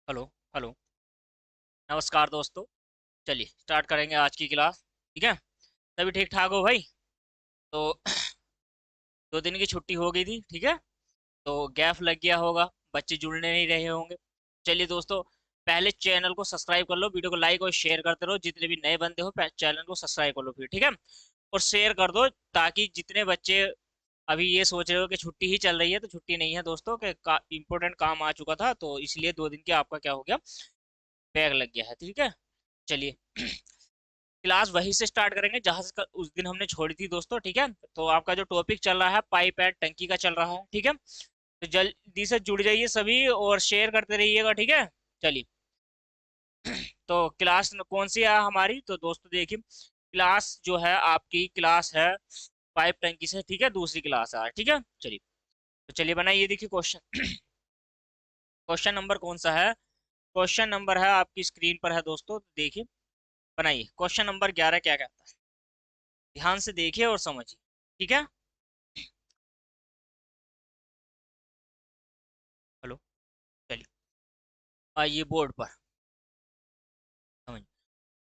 Hello. Hello. नमस्कार दोस्तों। चलिए स्टार्ट करेंगे आज की क्लास। ठीक है। सभी ठीक ठाक हो भाई? तो 2 दिन की छुट्टी हो गई थी। ठीक है। तो गैप लग गया होगा, बच्चे जुड़ने नहीं रहे होंगे। चलिए दोस्तों, पहले चैनल को सब्सक्राइब कर लो, वीडियो को लाइक और शेयर करते रहो। जितने भी नए बंदे हो चैनल को सब्सक्राइब कर लो फिर। ठीक है। और शेयर कर दो ताकि जितने बच्चे अभी ये सोच रहे हो कि छुट्टी ही चल रही है, तो छुट्टी नहीं है दोस्तों, कि इंपॉर्टेंट काम आ चुका था, तो इसलिए 2 दिन के आपका क्या हो गया, बैग लग गया है। ठीक है। चलिए क्लास वहीं से स्टार्ट करेंगे जहां से उस दिन हमने छोड़ी थी दोस्तों। ठीक है। तो आपका जो टॉपिक चल रहा है पाइप एंड टंकी का चल रहा है। ठीक है। तो जल्दी से जुड़ जाइए सभी और शेयर करते रहिएगा। ठीक है। चलिए तो क्लास कौन सी है हमारी, तो दोस्तों देखिए, क्लास जो है आपकी क्लास है पाइप टंकी से। ठीक है। दूसरी क्लास है। ठीक है। चलिए तो चलिए बनाइए। देखिए क्वेश्चन क्वेश्चन नंबर कौन सा है? क्वेश्चन नंबर है आपकी स्क्रीन पर है दोस्तों, देखिए। बनाइए क्वेश्चन नंबर 11 क्या कहता है, ध्यान से देखिए और समझिए। ठीक है। हेलो। चलिए आइए बोर्ड पर समझिए।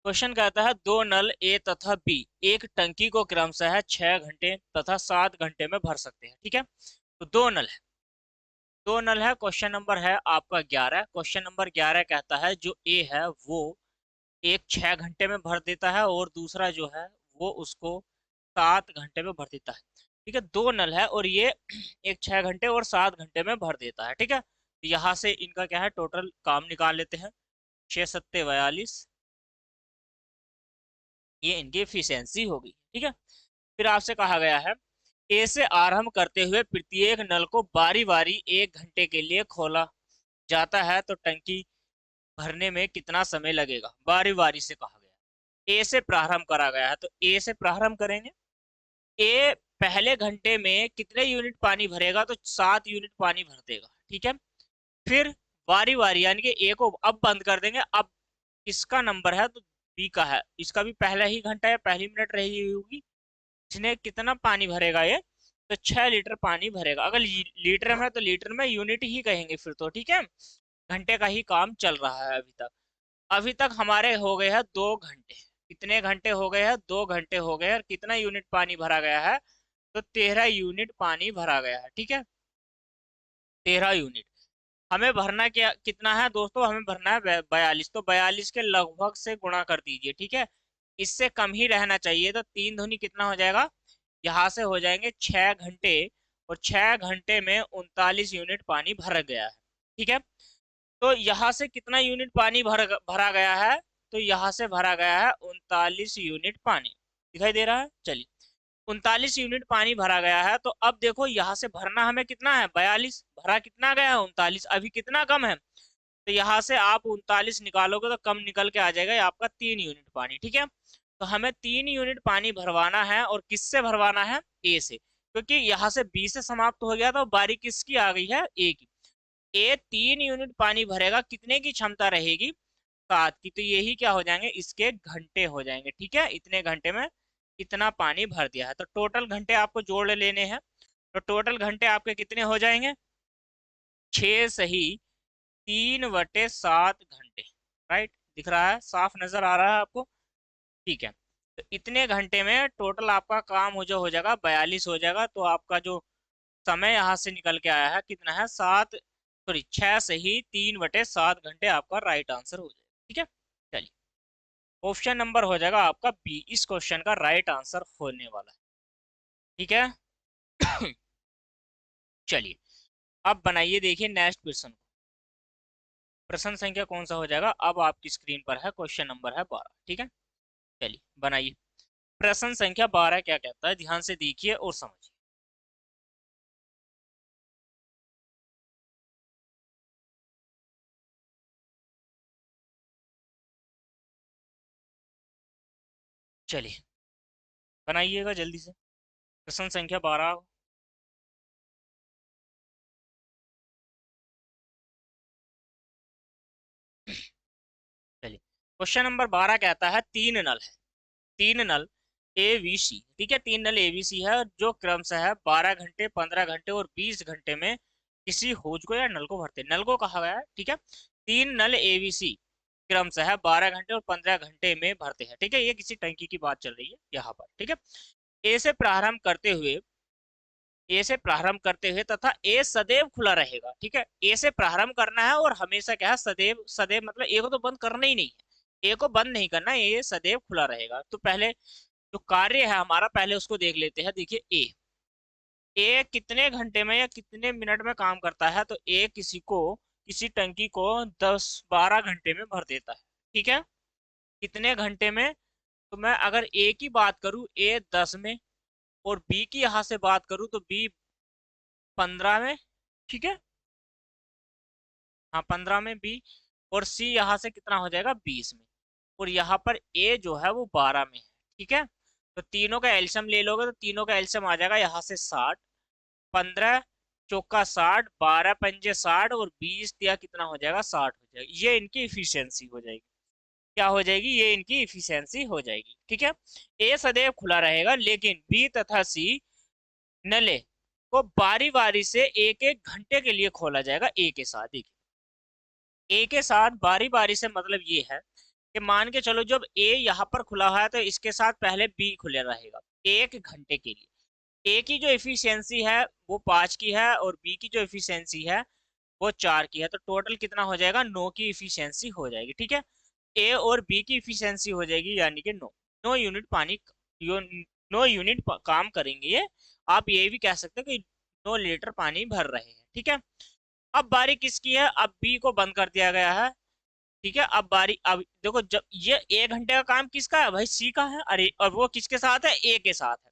क्वेश्चन कहता है दो नल ए तथा बी एक टंकी को क्रमशः 6 घंटे तथा 7 घंटे में भर सकते हैं। ठीक है। तो दो नल है। क्वेश्चन नंबर है आपका 11। क्वेश्चन नंबर 11 कहता है जो ए है वो एक 6 घंटे में भर देता है और दूसरा जो है वो उसको 7 घंटे में भर देता है। ठीक है। दो नल है और ये एक 6 घंटे और 7 घंटे में भर देता है। ठीक है। तो यहाँ से इनका क्या है, टोटल काम निकाल लेते हैं। 6 सत्ते 42, ये इनकी एफिशिएंसी होगी। ठीक है। फिर आपसे कहा गया है ए से आरंभ करते हुए प्रत्येक नल को बारी बारी 1 घंटे के लिए खोला जाता है तो टंकी भरने में कितना समय लगेगा, बारी बारी से कहा गया। ए से प्रारंभ करा गया है तो ए से प्रारंभ करेंगे। ए पहले घंटे में कितने यूनिट पानी भरेगा, तो 7 यूनिट पानी भर देगा। ठीक है। फिर बारी बारी यानी कि ए को अब बंद कर देंगे। अब इसका नंबर है तो बी का है, इसका भी पहला ही घंटा या पहली मिनट रही होगी, इसने कितना पानी भरेगा ये, तो 6 लीटर पानी भरेगा। अगर लीटर में है तो लीटर में यूनिट ही कहेंगे फिर तो। ठीक है। घंटे का ही काम चल रहा है अभी तक। अभी तक हमारे हो गए हैं 2 घंटे। कितने घंटे हो गए हैं? 2 घंटे हो गए हैं। और कितना यूनिट पानी भरा गया है, तो 13 यूनिट पानी भरा गया है। ठीक है। 13 यूनिट। हमें भरना क्या कितना है दोस्तों, हमें भरना है 42, तो 42 के लगभग से गुणा कर दीजिए। ठीक है। इससे कम ही रहना चाहिए, तो 3 दूनी कितना हो जाएगा, यहाँ से हो जाएंगे 6 घंटे। और 6 घंटे में 39 यूनिट पानी भर गया है। ठीक है। तो यहाँ से कितना यूनिट पानी भरा गया है, तो यहाँ से भरा गया है 39 यूनिट पानी। दिखाई दे रहा है? चलिए 39 यूनिट पानी भरा गया है। तो अब देखो यहाँ से भरना हमें कितना है, 42, भरा कितना गया है 39, अभी कितना कम है, तो यहाँ से आप 39 निकालोगे तो कम निकल के आ जाएगा ये आपका 3 यूनिट पानी। ठीक है। तो हमें 3 यूनिट पानी भरवाना है और किससे भरवाना है, ए से, क्योंकि यहाँ से बी से समाप्त हो गया था, बारी किसकी आ गई है, ए की। ए 3 यूनिट पानी भरेगा, कितने की क्षमता रहेगी, 7 की, तो यही क्या हो जाएंगे, इसके घंटे हो जाएंगे। ठीक है। इतने घंटे में इतना पानी भर दिया है, तो टोटल घंटे आपको जोड़ लेने हैं। तो टोटल घंटे आपके कितने हो जाएंगे, 6 सही 3/7 घंटे। राइट, दिख रहा है, साफ नजर आ रहा है आपको? ठीक है। तो इतने घंटे में टोटल आपका काम हो जो हो जाएगा 42 हो जाएगा। तो आपका जो समय यहाँ से निकल के आया है कितना है, 6 सही 3/7 घंटे आपका राइट आंसर हो जाएगा। ठीक है। चलिए ऑप्शन नंबर हो जाएगा आपका बी, इस क्वेश्चन का राइट आंसर होने वाला है। ठीक है। चलिए अब बनाइए, देखिए नेक्स्ट क्वेश्चन। प्रश्न संख्या कौन सा हो जाएगा, अब आपकी स्क्रीन पर है, क्वेश्चन नंबर है 12। ठीक है। चलिए बनाइए। प्रश्न संख्या 12 क्या कहता है, ध्यान से देखिए और समझिए। चलिए बनाइएगा जल्दी से, प्रश्न संख्या 12। चलिए क्वेश्चन नंबर 12 कहता है तीन नल ए बी सी। ठीक है। 3 नल ए बी सी है जो क्रमशः 12 घंटे 15 घंटे और 20 घंटे में किसी होज को या नल को भरते हैं। नल को कहा गया है। ठीक है। 3 नल एबीसी क्रमशः है 12 घंटे और 15 घंटे में भरते हैं। ठीक है, ये किसी टंकी की बात चल रही है यहाँ पर। ठीक है, ए से प्रारंभ करते हुए तथा ए सदैव खुला रहेगा। ठीक है, ए से प्रारंभ करना है और हमेशा क्या है, सदैव। सदैव मतलब ए को तो बंद करना ही नहीं है, ए को बंद नहीं करना, ये सदैव खुला रहेगा। तो पहले जो कार्य है हमारा, पहले उसको देख लेते हैं। देखिए ए कितने घंटे में या कितने मिनट में काम करता है, तो ए किसी टंकी को 10-12 घंटे में भर देता है। ठीक है, कितने घंटे में, तो मैं अगर ए की बात करूं, ए 10 में, और बी की यहां से बात करूं तो बी 15 में। ठीक है, हाँ 15 में बी, और सी यहाँ से कितना हो जाएगा, 20 में, और यहाँ पर ए जो है वो 12 में है। ठीक है, तो तीनों का एल्शियम ले लोगे तो तीनों का एल्शियम आ जाएगा यहाँ से 60। 15 चौका 60, 12 पंजे 60, और 20 दिया कितना हो जाएगा, 60 हो जाएगा। ये इनकी इफिशियंसी हो जाएगी। क्या हो जाएगी, ये इनकी इफिशियंसी हो जाएगी। ठीक है, ए सदैव खुला रहेगा, लेकिन बी तथा सी नले को बारी बारी से एक एक घंटे के लिए खोला जाएगा। ए के साथ, देखिए ए के साथ बारी बारी से मतलब ये है कि मान के चलो जब ए यहाँ पर खुला हुआ है तो इसके साथ पहले बी खुले रहेगा 1 घंटे के लिए। ए की जो एफिशिएंसी है वो 5 की है, और बी की जो एफिशिएंसी है वो 4 की है, तो टोटल कितना हो जाएगा, 9 की एफिशिएंसी हो जाएगी। ठीक है, ए और बी की एफिशिएंसी हो जाएगी यानी कि 9 यूनिट पानी, 9 यूनिट काम करेंगे ये। आप ये भी कह सकते हो कि 9 लीटर पानी भर रहे हैं। ठीक है, अब बारी किसकी है, अब बी को बंद कर दिया गया है। ठीक है, अब बारी, अब देखो जब ये 1 घंटे का काम किसका है भाई, सी का है। अरे और वो किसके साथ है, ए के साथ है।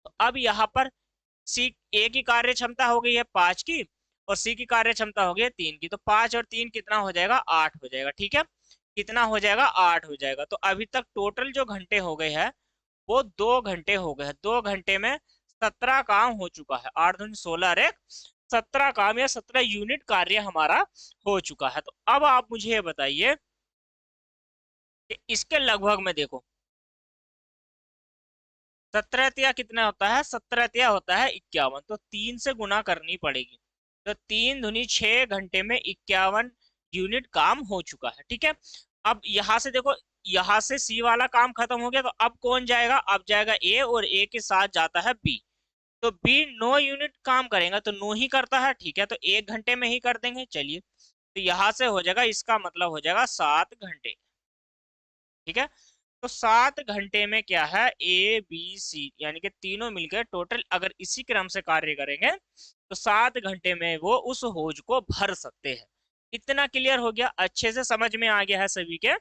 तो अब यहाँ पर सी, ए की कार्य क्षमता हो गई है 5 की, और सी की कार्य क्षमता हो गई है 3 की, तो 5 और 3 कितना हो जाएगा, 8 हो जाएगा। ठीक है, कितना हो जाएगा, 8 हो जाएगा। तो अभी तक टोटल जो घंटे हो गए हैं वो 2 घंटे हो गए हैं। 2 घंटे में 17 काम हो चुका है। 8 दूनी 16 रे 17 काम या 17 यूनिट कार्य हमारा हो चुका है। तो अब आप मुझे ये बताइए कि इसके लगभग में देखो 17 तिया कितना होता है, 17 तिया होता है 51, तो 3 से गुना करनी पड़ेगी। तो 3 दूनी 6 घंटे में 51 यूनिट काम हो चुका है। ठीक है, अब यहां से देखो, यहां से सी वाला काम खत्म हो गया, तो अब कौन जाएगा, अब जाएगा ए, और ए के साथ जाता है बी। तो बी 9 यूनिट काम करेगा, तो 9 ही करता है। ठीक है, तो 1 घंटे में ही कर देंगे। चलिए, तो यहां से हो जाएगा, इसका मतलब हो जाएगा 7 घंटे। ठीक है, तो 7 घंटे में क्या है, ए बी सी यानी कि तीनों मिलकर टोटल अगर इसी क्रम से कार्य करेंगे तो 7 घंटे में वो उस हौज को भर सकते हैं। इतना क्लियर हो गया, अच्छे से समझ में आ गया है सभी के।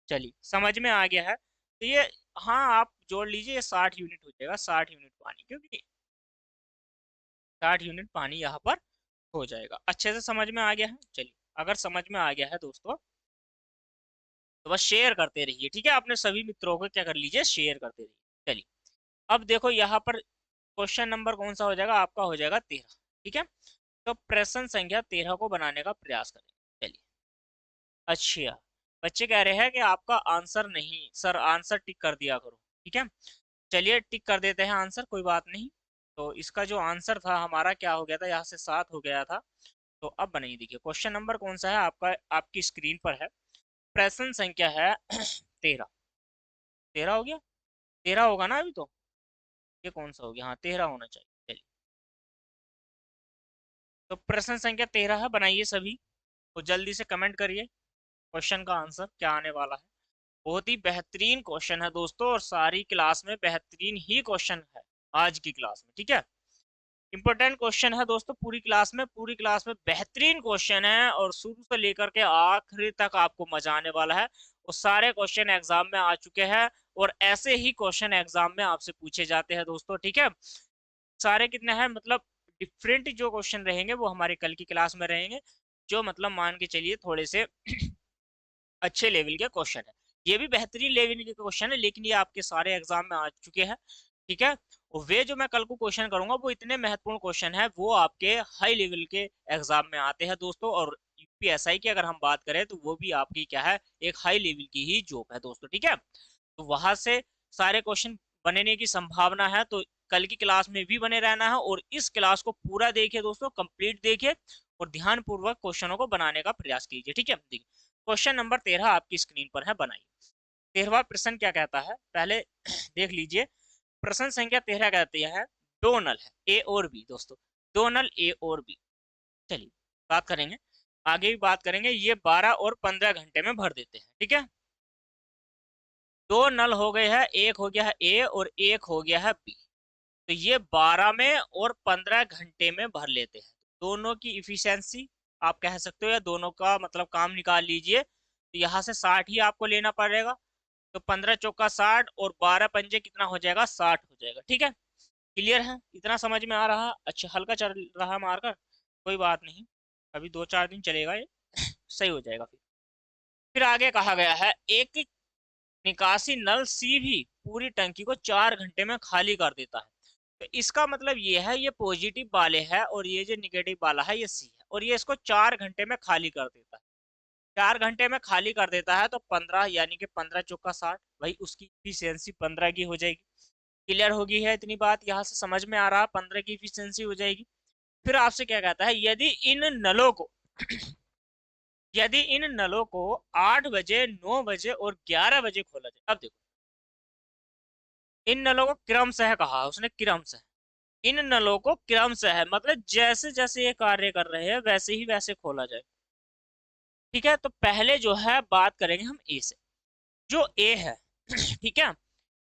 चलिए, समझ में आ गया है तो ये, हाँ आप जोड़ लीजिए, 60 यूनिट हो जाएगा, 60 यूनिट पानी, क्योंकि 60 यूनिट पानी यहाँ पर हो जाएगा। अच्छे से समझ में आ गया है। चलिए, अगर समझ में आ गया है दोस्तों तो बस शेयर करते रहिए। ठीक है, अपने सभी मित्रों को क्या कर लीजिए, शेयर करते रहिए। चलिए, अब देखो यहाँ पर क्वेश्चन नंबर कौन सा हो जाएगा, आपका हो जाएगा 13। ठीक है, तो प्रश्न संख्या 13 को बनाने का प्रयास करें। चलिए, अच्छा, बच्चे कह रहे हैं कि आपका आंसर नहीं सर, आंसर टिक कर दिया करो। ठीक है, चलिए टिक कर देते हैं आंसर, कोई बात नहीं। तो इसका जो आंसर था हमारा क्या हो गया था, यहाँ से 7 हो गया था। तो अब बनाइए, देखिए क्वेश्चन नंबर कौन सा है आपका, आपकी स्क्रीन पर है। प्रश्न संख्या है 13। 13 हो गया, 13 होगा ना अभी तो, ये कौन सा हो गया, हाँ 13 होना चाहिए। चलिए, तो प्रश्न संख्या 13 है, बनाइए सभी, तो जल्दी से कमेंट करिए क्वेश्चन का आंसर क्या आने वाला है। बहुत ही बेहतरीन क्वेश्चन है दोस्तों, और सारी क्लास में बेहतरीन ही क्वेश्चन है आज की क्लास में। ठीक है, इंपॉर्टेंट क्वेश्चन है दोस्तों, पूरी क्लास में बेहतरीन क्वेश्चन है, और शुरू से लेकर के आखिरी तक आपको मजा आने वाला है। और सारे क्वेश्चन एग्जाम में आ चुके हैं, और ऐसे ही क्वेश्चन एग्जाम में आपसे पूछे जाते हैं दोस्तों। ठीक है, सारे कितने हैं, मतलब डिफरेंट जो क्वेश्चन रहेंगे वो हमारे कल की क्लास में रहेंगे, जो मतलब मान के चलिए थोड़े से अच्छे लेवल के क्वेश्चन है। ये भी बेहतरीन लेवल के क्वेश्चन है, लेकिन ये आपके सारे एग्जाम में आ चुके हैं। ठीक है, और वे जो मैं कल को क्वेश्चन करूंगा वो इतने महत्वपूर्ण क्वेश्चन है, वो आपके हाई लेवल के एग्जाम में आते हैं दोस्तों। और यूपीएसआई की अगर हम बात करें तो वो भी आपकी क्या है, एक हाई लेवल की ही जॉब है दोस्तों। ठीक है, तो वहां से सारे क्वेश्चन बनने की संभावना है। तो कल की क्लास में भी बने रहना है और इस क्लास को पूरा देखिए दोस्तों, कंप्लीट देखिए और ध्यानपूर्वक क्वेश्चनों को बनाने का प्रयास कीजिए। ठीक है, देखिए क्वेश्चन नंबर 13 आपकी स्क्रीन पर है, बनाइए। 13वां प्रश्न क्या कहता है, पहले देख लीजिए। प्रश्न संख्या 13 कहती है दो नल है ए और बी दोस्तों, दो नल ए और बी। चलिए बात करेंगे, आगे भी बात करेंगे। ये 12 और 15 घंटे में भर देते हैं। ठीक है, दो नल हो गए हैं, एक हो गया है ए और एक हो गया है बी। तो ये 12 में और 15 घंटे में भर लेते हैं। दोनों की इफिशियंसी आप कह सकते हो या दोनों का मतलब काम निकाल लीजिए। तो यहाँ से 60 ही आपको लेना पड़ेगा। तो 15 चौका 60 और 12 पंजे कितना हो जाएगा, 60 हो जाएगा। ठीक है, क्लियर है, इतना समझ में आ रहा। अच्छा हल्का चल रहा मारकर, कोई बात नहीं, अभी 2-4 दिन चलेगा ये सही हो जाएगा। फिर आगे कहा गया है एक निकासी नल सी भी पूरी टंकी को 4 घंटे में खाली कर देता है। तो इसका मतलब ये है, ये पॉजिटिव वाले है और ये जो निगेटिव वाला है ये सी है, और ये इसको 4 घंटे में खाली कर देता है। 4 घंटे में खाली कर देता है तो 15 यानी कि 15 चौका 60, भाई उसकी इफिशियंसी 15 की हो जाएगी। क्लियर होगी है इतनी बात, यहाँ से समझ में आ रहा, 15 की इफिशियंसी हो जाएगी। फिर आपसे क्या कहता है, यदि इन नलों को 8 बजे, 9 बजे और 11 बजे खोला जाए। अब देखो, इन नलों को क्रमशः कहा उसने, क्रमशः। इन नलों को क्रमशः मतलब जैसे जैसे ये कार्य कर रहे हैं वैसे ही वैसे खोला जाए। ठीक है, तो पहले जो है बात करेंगे हम ए से। जो ए है ठीक है,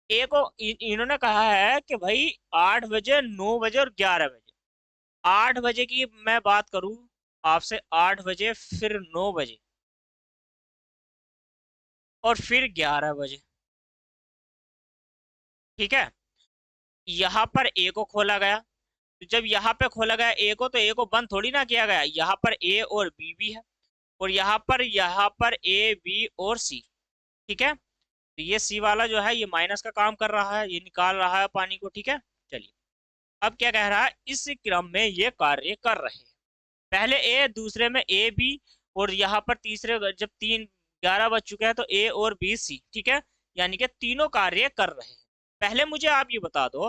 ए को इन्होंने कहा है कि भाई 8 बजे, 9 बजे और 11 बजे। 8 बजे की मैं बात करूं आपसे, 8 बजे फिर 9 बजे और फिर 11 बजे। ठीक है, यहाँ पर ए को खोला गया। तो जब यहाँ पे खोला गया ए को, तो ए को बंद थोड़ी ना किया गया, यहाँ पर ए और बी भी है और यहाँ पर ए बी और सी। ठीक है, तो ये सी वाला जो है ये माइनस का काम कर रहा है, ये निकाल रहा है पानी को। ठीक है, चलिए अब क्या कह रहा है, इस क्रम में ये कार्य कर रहे हैं। पहले ए, दूसरे में ए बी और यहाँ पर तीसरे जब 11 बज चुके हैं तो ए और बी सी। ठीक है, यानी कि तीनों कार्य कर रहे हैं। पहले मुझे आप ये बता दो,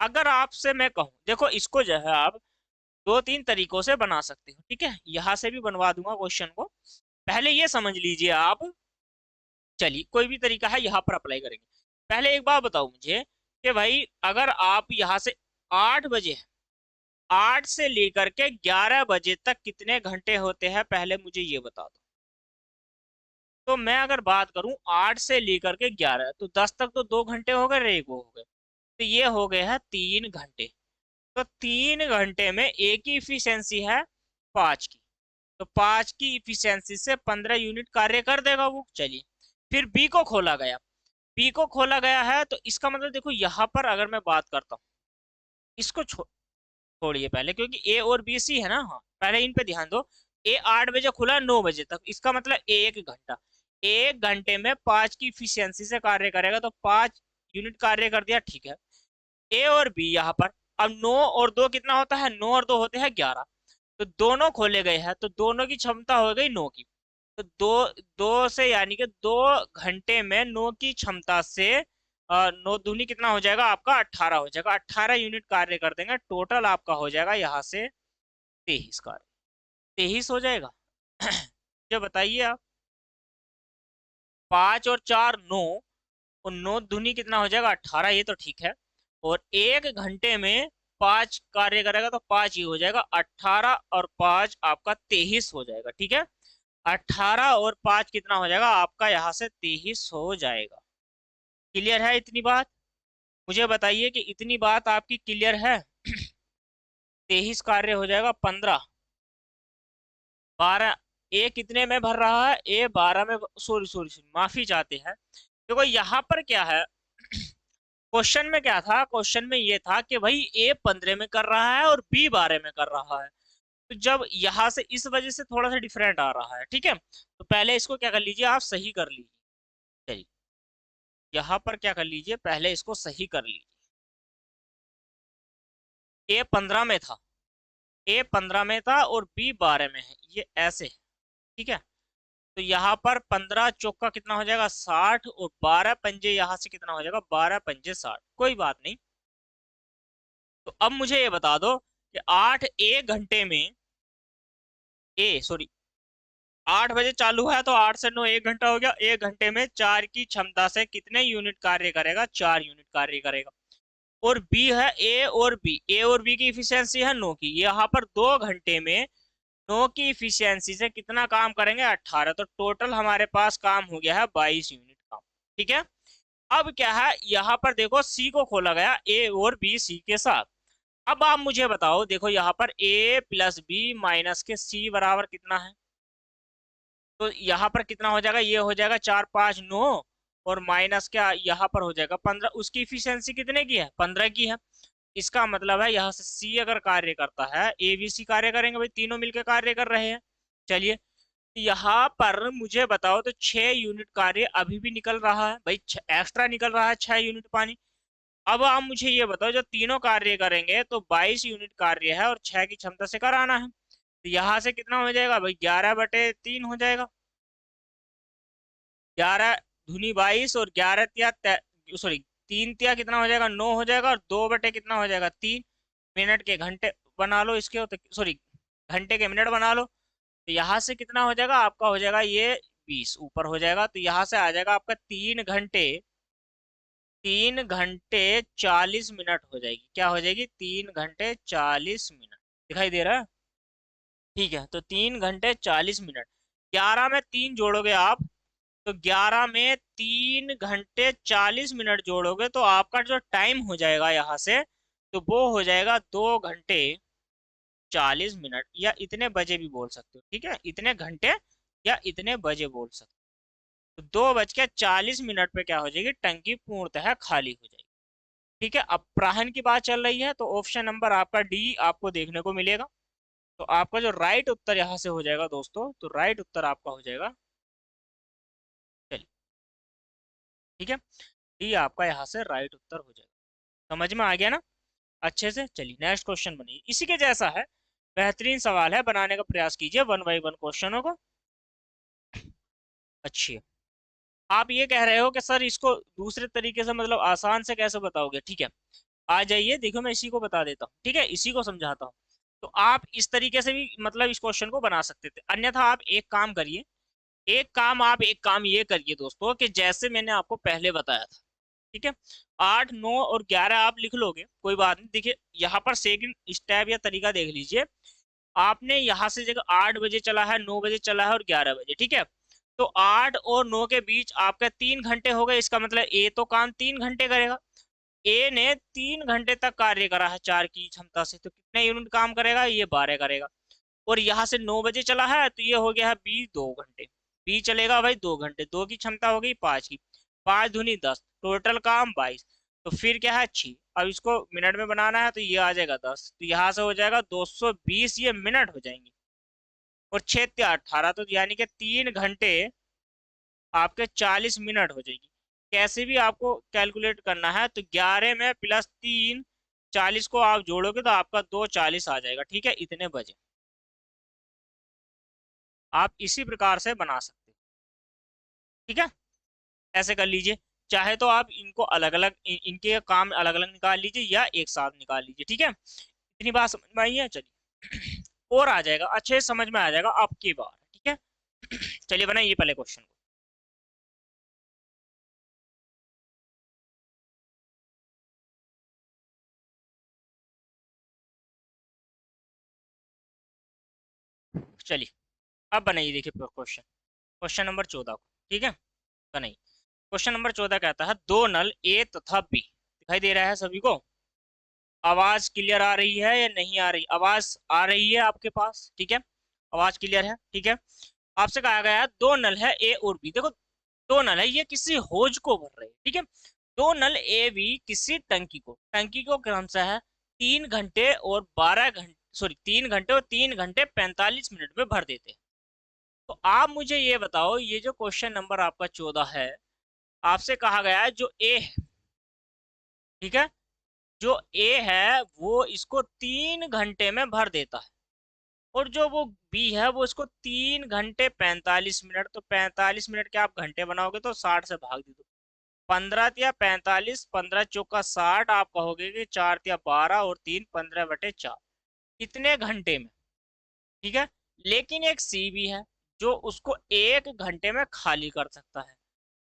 अगर आपसे मैं कहूं, देखो इसको जो है आप 2-3 तरीकों से बना सकते हो। ठीक है, यहां से भी बनवा दूंगा क्वेश्चन को, पहले ये समझ लीजिए आप। चलिए कोई भी तरीका है यहाँ पर अप्लाई करेंगे। पहले एक बात बताओ मुझे कि भाई अगर आप यहाँ से 8 बजे, 8 से लेकर के 11 बजे तक कितने घंटे होते हैं, पहले मुझे ये बता दो। तो मैं अगर बात करूं 8 से लेकर के 11, तो 10 तक तो 2 घंटे हो गए, एक वो हो गए, तो ये हो गए हैं 3 घंटे। तो 3 घंटे में ए की इफिशियंसी है 5 की, तो 5 की इफिशियंसी से 15 यूनिट कार्य कर देगा वो। चलिए फिर बी को खोला गया। बी को खोला गया है तो इसका मतलब देखो, यहाँ पर अगर मैं बात करता हूँ, इसको छोड़िए पहले, क्योंकि ए और बी सी है ना। हाँ पहले इन पे ध्यान दो। ए 8 बजे खुला, 9 बजे तक, इसका मतलब 1 घंटा। 1 घंटे में 5 की इफिशियंसी से कार्य करेगा, तो 5 यूनिट कार्य कर दिया। ठीक है, ए और बी यहाँ पर, अब 9 और 2 कितना होता है, 9 और 2 होते हैं 11। तो दोनों खोले गए हैं, तो दोनों की क्षमता हो गई 9 की। तो दो दो से यानी कि 2 घंटे में 9 की क्षमता से 9 दूनी कितना हो जाएगा आपका, 18 हो जाएगा। 18 यूनिट कार्य कर देंगे, टोटल आपका हो जाएगा यहाँ से 23 कार्य। 23 हो जाएगा जो बताइए आप, 5 और 4 9, और 9 दूनी कितना हो जाएगा, 18, ये तो ठीक है। और 1 घंटे में 5 कार्य करेगा तो 5 ही हो जाएगा, 18 और 5 आपका 23 हो जाएगा। ठीक है, 18 और 5 कितना हो जाएगा आपका, यहाँ से 23 हो जाएगा। क्लियर है इतनी बात, मुझे बताइए कि इतनी बात आपकी क्लियर है। 23 कार्य हो जाएगा, 15, 12, ए कितने में भर रहा है, ए 12 में, सॉरी सॉरी सॉरी माफी चाहते हैं। देखो यहाँ पर क्या है, क्वेश्चन में क्या था, क्वेश्चन में ये था कि भाई ए 15 में कर रहा है और बी 12 में कर रहा है। तो जब यहाँ से इस वजह से थोड़ा सा डिफरेंट आ रहा है। ठीक है, तो पहले इसको क्या कर लीजिए, आप सही कर लीजिए। चलिए यहाँ पर क्या कर लीजिए, पहले इसको सही कर लीजिए। ए 15 में था, ए 15 में था और बी 12 में है, ये ऐसे है। ठीक है, तो यहाँ पर 15 चौका कितना हो जाएगा, 60, और 12 पंजे यहाँ से कितना हो जाएगा, 12 पंजे 60। कोई बात नहीं, तो अब मुझे ये बता दो कि 8 घंटे में 8 बजे चालू है तो 8 से 9 1 घंटा हो गया। 1 घंटे में 4 की क्षमता से कितने यूनिट कार्य करेगा? 4 यूनिट कार्य करेगा। और बी है ए और बी की इफिशियंसी है 9 की। यहाँ पर 2 घंटे में 9 की इफिशियंसी से कितना काम करेंगे? 18। तो टोटल हमारे पास काम हो गया है 22 यूनिट काम। ठीक है। अब क्या है, यहाँ पर देखो सी को खोला गया ए और बी सी के साथ। अब आप मुझे बताओ, देखो यहाँ पर ए प्लस बी माइनस के सी बराबर कितना है? तो यहाँ पर कितना हो जाएगा? ये हो जाएगा 4 5 9 और माइनस क्या यहाँ पर हो जाएगा 15। उसकी इफिशियंसी कितने की है? 15 की है। इसका मतलब है यहाँ से सी अगर कार्य करता है, ए बी सी कार्य करेंगे भाई, तीनों मिलकर कार्य कर रहे हैं। चलिए, यहाँ पर मुझे बताओ तो 6 यूनिट कार्य अभी भी निकल रहा है भाई, एक्स्ट्रा निकल रहा है 6 यूनिट पानी। अब आप मुझे ये बताओ, जो तीनों कार्य करेंगे तो 22 यूनिट कार्य है और 6 की क्षमता से कराना है। तो यहाँ से कितना हो जाएगा भाई? 11/3 हो जाएगा। 11 दूनी 22 और 11 तिया सॉरी 3 तिया कितना हो जाएगा? 9 हो जाएगा। और 2 बटे कितना हो जाएगा? 3 मिनट के घंटे बना लो इसके, तो सॉरी घंटे के मिनट बना लो। तो यहाँ से कितना हो जाएगा आपका? हो जाएगा ये 20 ऊपर हो जाएगा। तो यहाँ से आ जाएगा आपका 3 घंटे 40 मिनट हो जाएगी। क्या हो जाएगी? 3 घंटे 40 मिनट। दिखाई दे रहा है? ठीक है, तो 3 घंटे 40 मिनट। 11 में 3 जोड़ोगे आप, तो 11 में 3 घंटे 40 मिनट जोड़ोगे तो आपका जो टाइम हो जाएगा यहाँ से, तो वो हो जाएगा 2 घंटे 40 मिनट, या इतने बजे भी बोल सकते हो। ठीक है, इतने घंटे या इतने बजे बोल सकते हो। तो 2 बज के 40 मिनट पे क्या हो जाएगी? टंकी पूर्णतः खाली हो जाएगी। ठीक है, अब प्राहन की बात चल रही है तो ऑप्शन नंबर आपका डी आपको देखने को मिलेगा। तो आपका जो राइट उत्तर यहाँ से हो जाएगा दोस्तों, तो राइट उत्तर आपका हो जाएगा, चलिए ठीक है, डी आपका यहाँ से राइट उत्तर हो जाएगा। समझ में आ गया ना अच्छे से? चलिए नेक्स्ट क्वेश्चन बनिए, इसी के जैसा है, बेहतरीन सवाल है, बनाने का प्रयास कीजिए 1 बाई 1 क्वेश्चनों को। अच्छी है। आप ये कह रहे हो कि सर इसको दूसरे तरीके से मतलब आसान से कैसे बताओगे? ठीक है, आ जाइए, देखो मैं इसी को बता देता हूँ। ठीक है, इसी को समझाता हूँ। तो आप इस तरीके से भी मतलब इस क्वेश्चन को बना सकते थे। अन्यथा आप एक काम करिए, एक काम ये करिए दोस्तों, कि जैसे मैंने आपको पहले बताया था। ठीक है, 8 9 और 11 आप लिख लोगे, कोई बात नहीं। देखिए यहाँ पर सेकंड स्टेप या तरीका देख लीजिए। आपने यहाँ से जगह 8 बजे चला है, 9 बजे चला है और 11 बजे। ठीक है, तो 8 और 9 के बीच आपके 3 घंटे हो गए। इसका मतलब ए तो काम 3 घंटे करेगा। ए ने 3 घंटे तक कार्य करा है 4 की क्षमता से, तो कितने यूनिट काम करेगा? ये 12 करेगा। और यहाँ से 9 बजे चला है तो ये हो गया है बी 2 घंटे। बी चलेगा भाई 2 घंटे, 2 की क्षमता हो गई 5 की, 5 दूनी 10, टोटल काम 22। तो फिर क्या है? 6। अब इसको मिनट में बनाना है तो ये आ जाएगा 10, तो यहाँ से हो जाएगा 220 ये मिनट हो जाएंगे। और 6 × 18, तो यानी कि 3 घंटे आपके 40 मिनट हो जाएगी। कैसे भी आपको कैलकुलेट करना है, तो 11 में प्लस 3 40 को आप जोड़ोगे तो आपका 2:40 आ जाएगा। ठीक है, इतने बजे आप इसी प्रकार से बना सकते हैं। ठीक है, ऐसे कर लीजिए। चाहे तो आप इनको अलग अलग इनके काम अलग अलग निकाल लीजिए या एक साथ निकाल लीजिए। ठीक है, इतनी बात समझ में आई है? चलिए और आ जाएगा, अच्छे से समझ में आ जाएगा आपकी बार। ठीक है, चलिए बनाइए पहले क्वेश्चन को। चलिए अब बनाइए, देखिए क्वेश्चन, क्वेश्चन नंबर 14 को। ठीक है, बनाइए। क्वेश्चन नंबर 14 कहता है, दो नल ए तथा बी दिखाई दे रहा है सभी को। आवाज क्लियर आ रही है या नहीं आ रही? आवाज आ रही है आपके पास? ठीक है, आवाज क्लियर है। ठीक है, आपसे कहा गया है दो नल है ए और बी। देखो दो नल है, ये किसी होज को भर रहे हैं। ठीक है, दो नल ए बी किसी टंकी को क्रम से है 3 घंटे और 3 घंटे 45 मिनट में भर देते हैं। तो आप मुझे ये बताओ, ये जो क्वेश्चन नंबर आपका 14 है, आपसे कहा गया है जो ए है, ठीक है, जो ए है वो इसको 3 घंटे में भर देता है। और जो वो बी है वो इसको 3 घंटे 45 मिनट। तो 45 मिनट के आप घंटे बनाओगे तो 60 से भाग दे दो। 15 या 45, 15 चौका 60, आप कहोगे कि 4 या 12 और 3 15/4, कितने घंटे में। ठीक है। लेकिन एक सी भी है जो उसको 1 घंटे में खाली कर सकता है।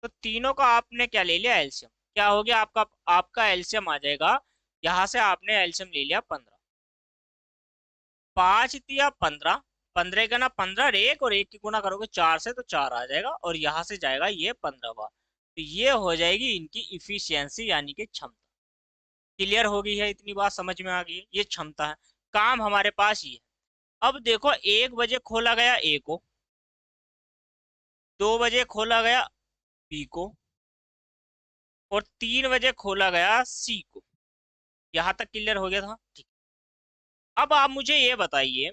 तो तीनों का आपने क्या ले लिया, एलसीएम। क्या हो गया आपका, आपका एलसीएम आ जाएगा, यहां से आपने एलसीएम ले लिया 15। 5 या 15, 15 का ना 15, एक और एक की गुना करोगे 4 से तो 4 आ जाएगा, और यहां से जाएगा ये 15 बार। तो ये हो जाएगी इनकी इफिशियंसी यानी कि क्षमता। क्लियर हो गई है, इतनी बात समझ में आ गई है, ये क्षमता है। काम हमारे पास ये है। अब देखो, 1 बजे खोला गया ए को, 2 बजे खोला गया बी को, और 3 बजे खोला गया सी को। यहां तक क्लियर हो गया था, ठीक। अब आप मुझे ये बताइए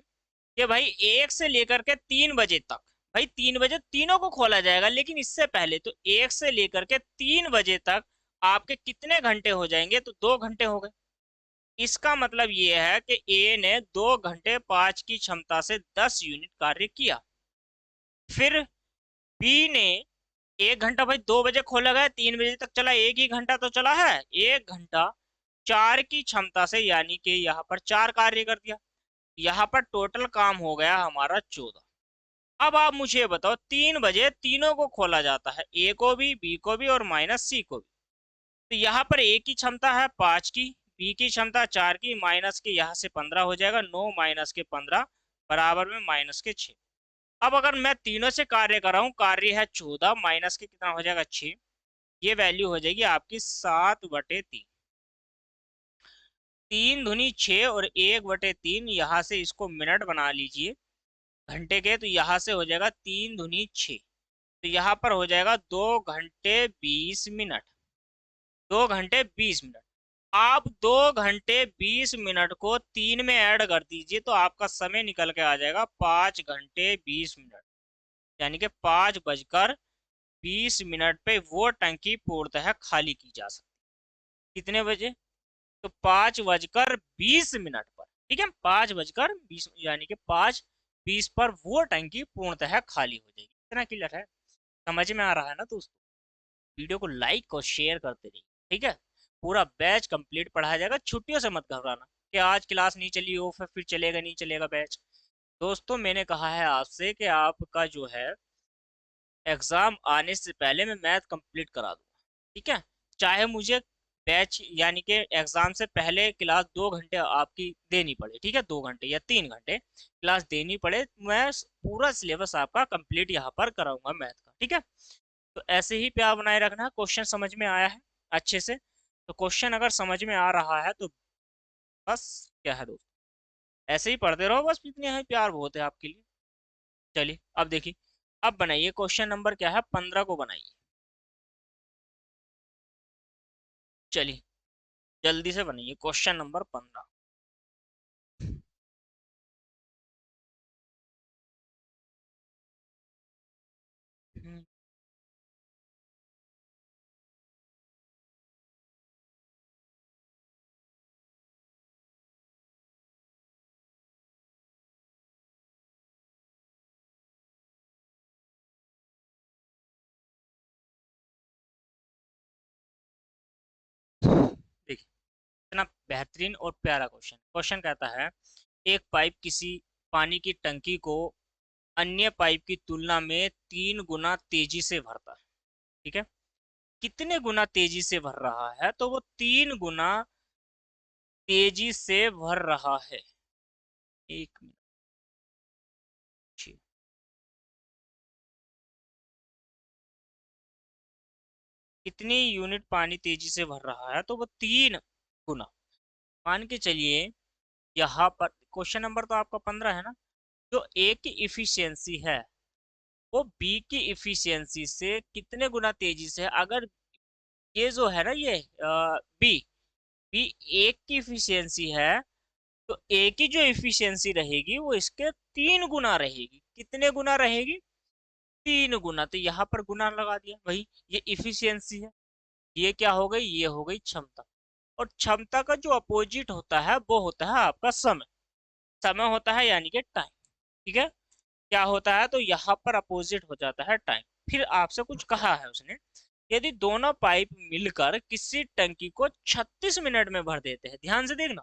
कि भाई 1 से लेकर के 3 बजे तक, भाई 3 बजे तीनों को खोला जाएगा, लेकिन इससे पहले तो 1 से लेकर के 3 बजे तक आपके कितने घंटे हो जाएंगे, तो 2 घंटे हो गए। इसका मतलब ये है कि ए ने 2 घंटे 5 की क्षमता से 10 यूनिट कार्य किया। फिर बी ने 1 घंटा, भाई 2 बजे खोला गया 3 बजे तक चला, एक ही घंटा तो चला है, 1 घंटा 4 की क्षमता से, यानी कि यहाँ पर 4 कार्य कर दिया। यहाँ पर टोटल काम हो गया हमारा 14। अब आप मुझे बताओ, 3 बजे तीनों को खोला जाता है, ए को भी, बी को भी, और माइनस सी को भी। तो यहाँ पर ए की क्षमता है 5 की, बी की क्षमता 4 की, माइनस के यहाँ से 15 हो जाएगा, 9 माइनस के 15 बराबर में -6। अब अगर मैं तीनों से कार्य कर रहा हूँ, कार्य है 14, माइनस के कितना हो जाएगा 6, ये वैल्यू हो जाएगी आपकी 7/3। 3 दूनी 6 और 1/3, यहाँ से इसको मिनट बना लीजिए घंटे के, तो यहाँ से हो जाएगा 3 दूनी 6, तो यहाँ पर हो जाएगा 2 घंटे 20 मिनट। 2 घंटे 20 मिनट। आप 2 घंटे 20 मिनट को 3 में ऐड कर दीजिए, तो आपका समय निकल के आ जाएगा 5 घंटे 20 मिनट, यानी कि 5 बजकर 20 मिनट पे वो टंकी पूर्णतः खाली की जा सकती। कितने बजे, तो 5 बजकर 20 मिनट पर, ठीक है, 5 बजकर 20, यानी कि 5:20 पर वो टंकी पूर्णतः खाली हो जाएगी। इतना क्लियर है, समझ में आ रहा है ना दोस्तों। वीडियो को लाइक और शेयर करते रहिए, ठीक है। पूरा बैच कंप्लीट पढ़ाया जाएगा, छुट्टियों से मत घबराना कि आज क्लास नहीं चली हो फिर चलेगा नहीं चलेगा बैच। दोस्तों, मैंने कहा है आपसे कि आपका जो है एग्जाम आने से पहले मैं मैथ कंप्लीट करा दूंगा, ठीक है। चाहे मुझे बैच यानी कि एग्जाम से पहले क्लास 2 घंटे आपकी देनी पड़े, ठीक है, 2 घंटे या 3 घंटे क्लास देनी पड़े, मैं पूरा सिलेबस आपका कंप्लीट यहाँ पर कराऊंगा मैथ का, ठीक है। तो ऐसे ही प्यार बनाए रखना। क्वेश्चन समझ में आया है अच्छे से, तो क्वेश्चन अगर समझ में आ रहा है तो बस, क्या है दोस्त, ऐसे ही पढ़ते रहो, बस इतने ही प्यार बहुत है आपके लिए। चलिए अब देखिए, अब बनाइए क्वेश्चन नंबर क्या है, 15 को बनाइए। चलिए जल्दी से बनाइए क्वेश्चन नंबर 15। देखिए, इतना बेहतरीन और प्यारा क्वेश्चन। क्वेश्चन कहता है, एक पाइप किसी पानी की टंकी को अन्य पाइप की तुलना में 3 गुना तेजी से भरता है, ठीक है। कितने गुना तेजी से भर रहा है, तो वो 3 गुना तेजी से भर रहा है। 1 मिनट। कितनी यूनिट पानी तेजी से भर रहा है, तो वो 3 गुना। मान के चलिए, यहाँ पर क्वेश्चन नंबर तो आपका 15 है ना, जो ए की इफिशियंसी है वो बी की इफिशियंसी से कितने गुना तेजी से, अगर ये जो है ना, ये बी बी एक की इफिशियंसी है, तो ए की जो इफिशियंसी रहेगी वो इसके 3 गुना रहेगी। कितने गुना रहेगी, 3 गुना। तो यहाँ पर गुना लगा दिया, भाई ये इफिशियंसी है, ये क्या हो गई, ये हो गई क्षमता। और क्षमता का जो अपोजिट होता है वो होता है आपका समय। समय होता है यानी कि टाइम, ठीक है। क्या होता है, तो यहाँ पर अपोजिट हो जाता है टाइम। फिर आपसे कुछ कहा है उसने यदि दोनों पाइप मिलकर किसी टंकी को 36 मिनट में भर देते हैं, ध्यान से देखना,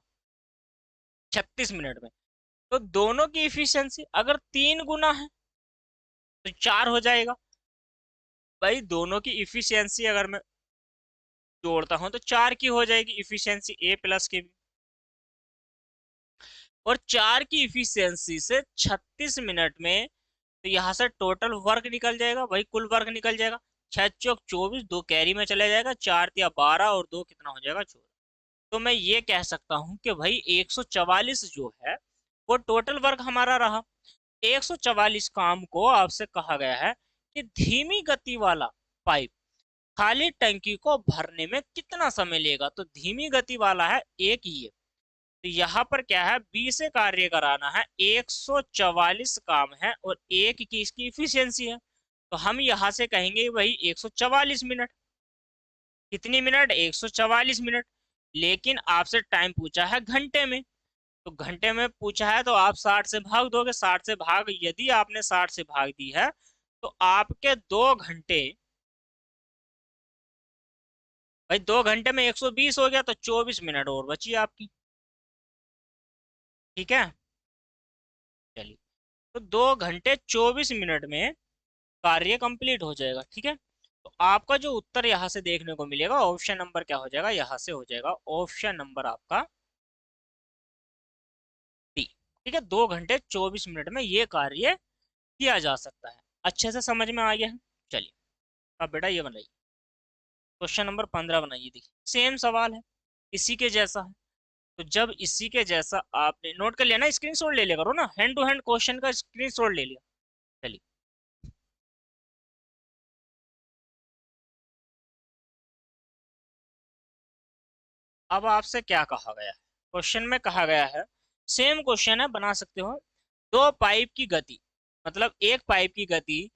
36 मिनट में, तो दोनों की इफिशियंसी अगर 3 गुना है तो 4 हो जाएगा। भाई दोनों की इफिशियंसी अगर मैं जोड़ता हूं तो 4 की हो जाएगी इफिशियंसी, ए प्लस के भी, और 4 की इफिशियंसी से 36 मिनट में, तो यहाँ से टोटल वर्क निकल जाएगा, भाई कुल वर्क निकल जाएगा। 6 चौक 24, 2 कैरी में चले जाएगा, 4 तिया 12 और 2 कितना हो जाएगा 14। तो मैं ये कह सकता हूँ कि भाई 144 जो है वो टोटल वर्क हमारा रहा। 144 काम को आपसे कहा गया है कि धीमी गति वाला पाइप खाली टंकी को भरने में कितना समय लेगा। तो धीमी गति वाला है एक ये, तो यहाँ पर क्या है, बी से कार्य कराना है, 144 काम है और एक की इसकी इफिशियंसी है, तो हम यहाँ से कहेंगे भाई 144 मिनट। कितनी मिनट, 144 मिनट। लेकिन आपसे टाइम पूछा है घंटे में, तो घंटे में पूछा है तो आप 60 से भाग दोगे, 60 से भाग, यदि आपने 60 से भाग दी है तो आपके 2 घंटे, भाई 2 घंटे में 120 हो गया, तो 24 मिनट और बची आपकी। ठीक है, चलिए, तो 2 घंटे 24 मिनट में कार्य कंप्लीट हो जाएगा। ठीक है, तो आपका जो उत्तर यहाँ से देखने को मिलेगा, ऑप्शन नंबर क्या हो जाएगा, यहाँ से हो जाएगा ऑप्शन नंबर आपका डी। ठीक है, 2 घंटे 24 मिनट में ये कार्य किया जा सकता है। अच्छे से समझ में आ गया है। चलिए, अब बेटा ये बनाइए, क्वेश्चन नंबर 15 बनाइए। देखिए सेम सवाल है, इसी के जैसा है। तो जब इसी के जैसा, आपने नोट कर लिया ना, स्क्रीनशॉट ले लिया करो ना, हैंड टू हैंड क्वेश्चन का स्क्रीनशॉट ले लिया। चलिए, अब आपसे क्या कहा गया है, क्वेश्चन में कहा गया है, सेम क्वेश्चन है, बना सकते हो। दो पाइप की गति, मतलब एक पाइप की गति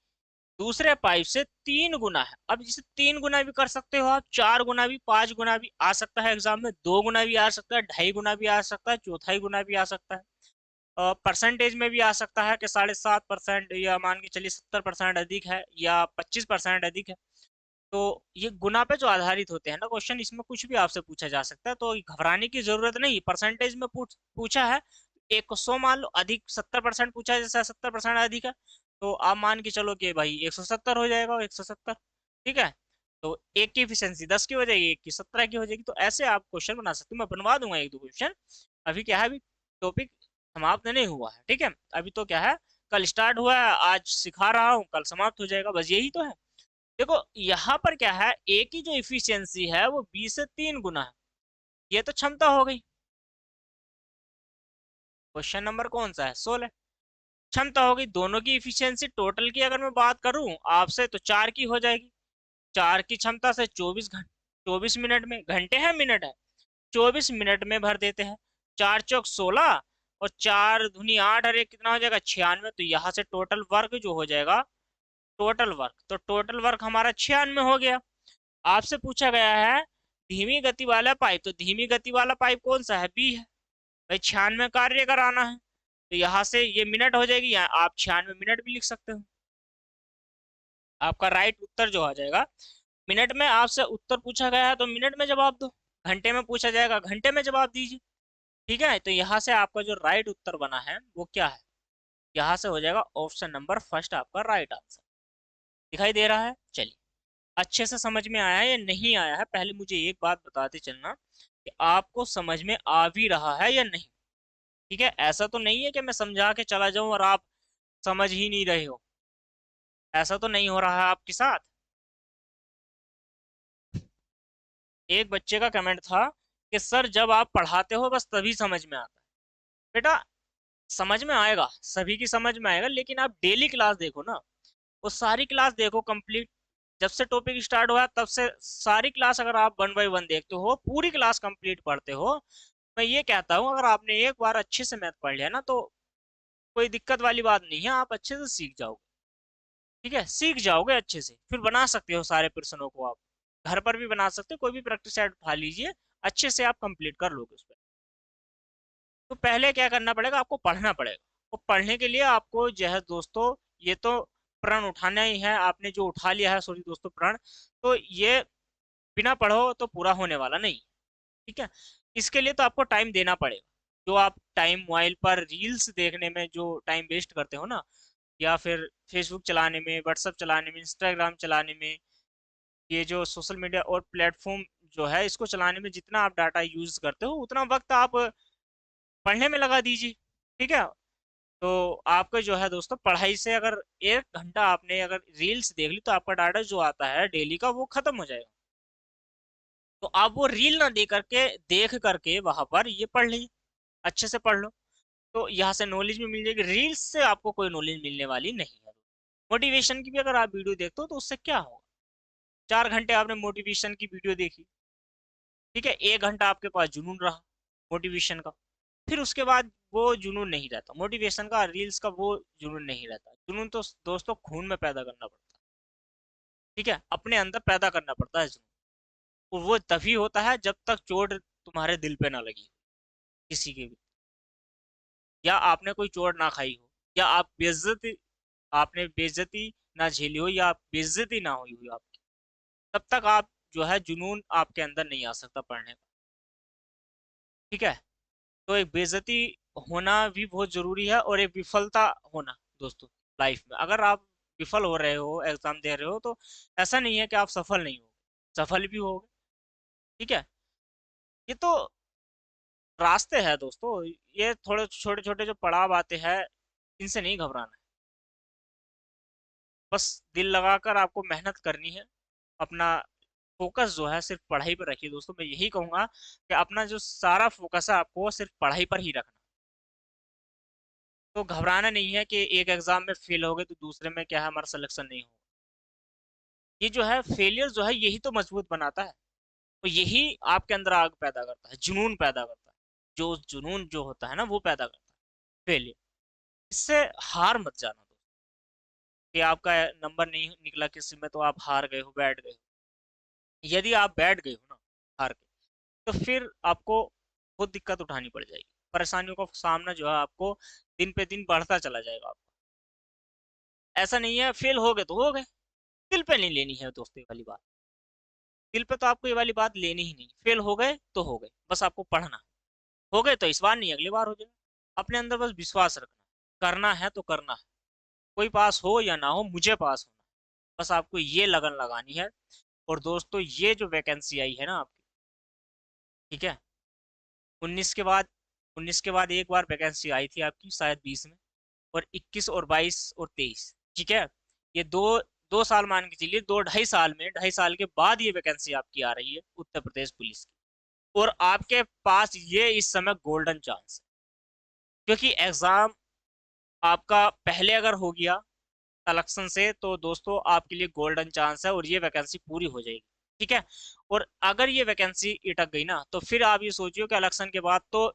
दूसरे पाइप से 3 गुना है। अब जिसे 3 गुना भी कर सकते हो आप, 4 गुना भी, 5 गुना भी आ सकता है एग्जाम में, 2 गुना भी आ सकता है, 2.5 गुना भी आ सकता है, चौथाई गुना भी आ सकता है। परसेंटेज में भी आ सकता है कि 7.5%, या मान के चलिए 70% अधिक है, या 25% अधिक है। तो ये गुना पे जो आधारित होते हैं ना क्वेश्चन, इसमें कुछ भी आपसे पूछा जा सकता है, तो घबराने की जरूरत नहीं। परसेंटेज में पूछा है, 100 मान लो, अधिक 70% पूछा है, जैसा 70% अधिक है, तो आप मान के चलो कि भाई 170 हो जाएगा, 170। ठीक है, तो एक की एफिशिएंसी 10 की हो जाएगी, एक की 17 की हो जाएगी। तो ऐसे आप क्वेश्चन बना सकते हो, मैं बनवा दूंगा एक दो क्वेश्चन। अभी क्या है, अभी टॉपिक समाप्त नहीं हुआ है। ठीक है, अभी तो क्या है, कल स्टार्ट हुआ है, आज सिखा रहा हूँ, कल समाप्त हो जाएगा, बस यही तो है। देखो यहाँ पर क्या है, ए की जो इफिशियंसी है वो बी से 3 गुना है, ये तो क्षमता हो गई। क्वेश्चन नंबर कौन सा है, 16। क्षमता हो गई, दोनों की इफिशियंसी टोटल की अगर मैं बात करूं आपसे, तो 4 की हो जाएगी। 4 की क्षमता से 24 घंटे, 24 मिनट में, घंटे है मिनट है, 24 मिनट में भर देते हैं। 4 चौक 16 और 4 दूनी 8 और एक कितना हो जाएगा, 96। तो यहाँ से टोटल वर्क जो हो जाएगा, टोटल वर्क, तो टोटल वर्क हमारा 96 हो गया। आपसे पूछा गया है धीमी गति वाला पाइप, तो धीमी गति वाला पाइप कौन सा है, बी है। भाई 96 कार्य कराना है, तो यहाँ से ये मिनट हो जाएगी, यहाँ आप 96 मिनट भी लिख सकते हो। आपका राइट उत्तर जो आ जाएगा, मिनट में आपसे उत्तर पूछा गया है तो मिनट में जवाब दो, घंटे में पूछा जाएगा घंटे में जवाब दीजिए। ठीक है, तो यहाँ से आपका जो राइट उत्तर बना है वो क्या है, यहाँ से हो जाएगा ऑप्शन नंबर फर्स्ट आपका राइट आंसर। दिखाई दे रहा है। चलिए, अच्छे से समझ में आया है या नहीं आया है, पहले मुझे एक बात बताते चलना कि आपको समझ में आ भी रहा है या नहीं। ठीक है, ऐसा तो नहीं है कि मैं समझा के चला जाऊं और आप समझ ही नहीं रहे हो, ऐसा तो नहीं हो रहा है आपके साथ। एक बच्चे का कमेंट था कि सर जब आप पढ़ाते हो बस तभी समझ में आता है। बेटा समझ में आएगा, सभी की समझ में आएगा, लेकिन आप डेली क्लास देखो ना, वो सारी क्लास देखो कंप्लीट, जब से टॉपिक स्टार्ट हुआ तब से सारी क्लास अगर आप 1 बाय 1 देखते हो, पूरी क्लास कंप्लीट पढ़ते हो, मैं ये कहता हूँ अगर आपने एक बार अच्छे से मैथ पढ़ लिया ना, तो कोई दिक्कत वाली बात नहीं है, आप अच्छे से सीख जाओगे। ठीक है, सीख जाओगे अच्छे से, फिर बना सकते हो सारे प्रश्नों को आप, घर पर भी बना सकते हो, कोई भी प्रैक्टिस सेट उठा लीजिए, अच्छे से आप कंप्लीट कर लोगे उस पर। तो पहले क्या करना पड़ेगा, आपको पढ़ना पड़ेगा, और पढ़ने के लिए आपको जो है दोस्तों, ये तो प्रण उठाना ही है, आपने जो उठा लिया है सॉरी दोस्तों प्रण, तो ये बिना पढ़ो तो पूरा होने वाला नहीं। ठीक है, इसके लिए तो आपको टाइम देना पड़ेगा। जो आप टाइम मोबाइल पर रील्स देखने में जो टाइम वेस्ट करते हो ना, या फिर फेसबुक चलाने में, व्हाट्सएप चलाने में, इंस्टाग्राम चलाने में, ये जो सोशल मीडिया और प्लेटफॉर्म जो है इसको चलाने में जितना आप डाटा यूज करते हो उतना वक्त आप पढ़ने में लगा दीजिए। ठीक है, तो आपका जो है दोस्तों पढ़ाई से अगर 1 घंटा आपने अगर रील्स देख ली तो आपका डाटा जो आता है डेली का वो खत्म हो जाएगा। तो आप वो रील ना देख करके वहां पर ये पढ़ लीजिए, अच्छे से पढ़ लो, तो यहाँ से नॉलेज भी मिल जाएगी। रील्स से आपको कोई नॉलेज मिलने वाली नहीं है। मोटिवेशन की भी अगर आप वीडियो देखते हो तो उससे क्या होगा, 4 घंटे आपने मोटिवेशन की वीडियो देखी, ठीक है, 1 घंटा आपके पास जुनून रहा मोटिवेशन का, फिर उसके बाद वो जुनून नहीं रहता मोटिवेशन का, रील्स का वो जुनून नहीं रहता। जुनून तो दोस्तों खून में पैदा करना पड़ता है। ठीक है, अपने अंदर पैदा करना पड़ता है जुनून, और वो तभी होता है जब तक चोट तुम्हारे दिल पे ना लगी किसी के भी, या आपने कोई चोट ना खाई हो, या आपने बेइज्जती ना झेली हो, या आप बेइज्जती ना हुई हो आपकी, तब तक आप जो है जुनून आपके अंदर नहीं आ सकता पढ़ने का। ठीक है, तो एक बेइज्जती होना भी बहुत जरूरी है, और एक विफलता होना दोस्तों लाइफ में। अगर आप विफल हो रहे हो, एग्जाम दे रहे हो, तो ऐसा नहीं है कि आप सफल नहीं हो, सफल भी होगे। ठीक है, ये तो रास्ते हैं दोस्तों, ये थोड़े छोटे छोटे जो पड़ाव आते हैं इनसे नहीं घबराना है। बस दिल लगाकर आपको मेहनत करनी है, अपना फोकस जो है सिर्फ पढ़ाई पर रखिए दोस्तों। मैं यही कहूंगा कि अपना जो सारा फोकस है आपको सिर्फ पढ़ाई पर ही रखना। तो घबराना नहीं है कि एक एग्जाम में फेल हो गए तो दूसरे में क्या है हमारा सिलेक्शन नहीं होगा। ये जो है फेलियर जो है यही तो मजबूत बनाता है, और यही आपके अंदर आग पैदा करता है, जुनून पैदा करता है। जो जुनून जो होता है ना वो पैदा करता है फेलियर। इससे हार मत जाना दोस्तों, कि आपका नंबर नहीं निकला किसी में तो आप हार गए हो, बैठ गए हो। यदि आप बैठ गए हो ना हार के, तो फिर आपको बहुत दिक्कत उठानी पड़ जाएगी, परेशानियों का सामना जो है आपको दिन पे दिन बढ़ता चला जाएगा आपको। ऐसा नहीं है फेल हो गए तो हो गए, दिल पे नहीं लेनी है दोस्तों ये वाली बात। दिल पे तो आपको ये वाली बात लेनी ही नहीं, फेल हो गए तो हो गए, बस आपको पढ़ना। हो गए तो इस बार नहीं अगली बार हो जाएगा। अपने अंदर बस विश्वास रखना, करना है तो करना है, कोई पास हो या ना हो मुझे पास होना है। बस आपको ये लगन लगानी है। और दोस्तों ये जो वैकेंसी आई है ना आपकी, ठीक है, 19 के बाद 19 के बाद एक बार वैकेंसी आई थी आपकी शायद 20 में, और 21 और 22 और 23, ठीक है, ये दो 2 साल मान के चलिए, 2 ढाई साल में, 2.5 साल के बाद ये वैकेंसी आपकी आ रही है उत्तर प्रदेश पुलिस की। और आपके पास ये इस समय गोल्डन चांस है, क्योंकि एग्जाम आपका पहले अगर हो गया सिलेक्शन से तो दोस्तों आपके लिए गोल्डन चांस है, और ये वैकेंसी पूरी हो जाएगी। ठीक है, और अगर ये वैकेंसी इटक गई ना तो फिर आप ये सोचियो कि इलेक्शन के बाद तो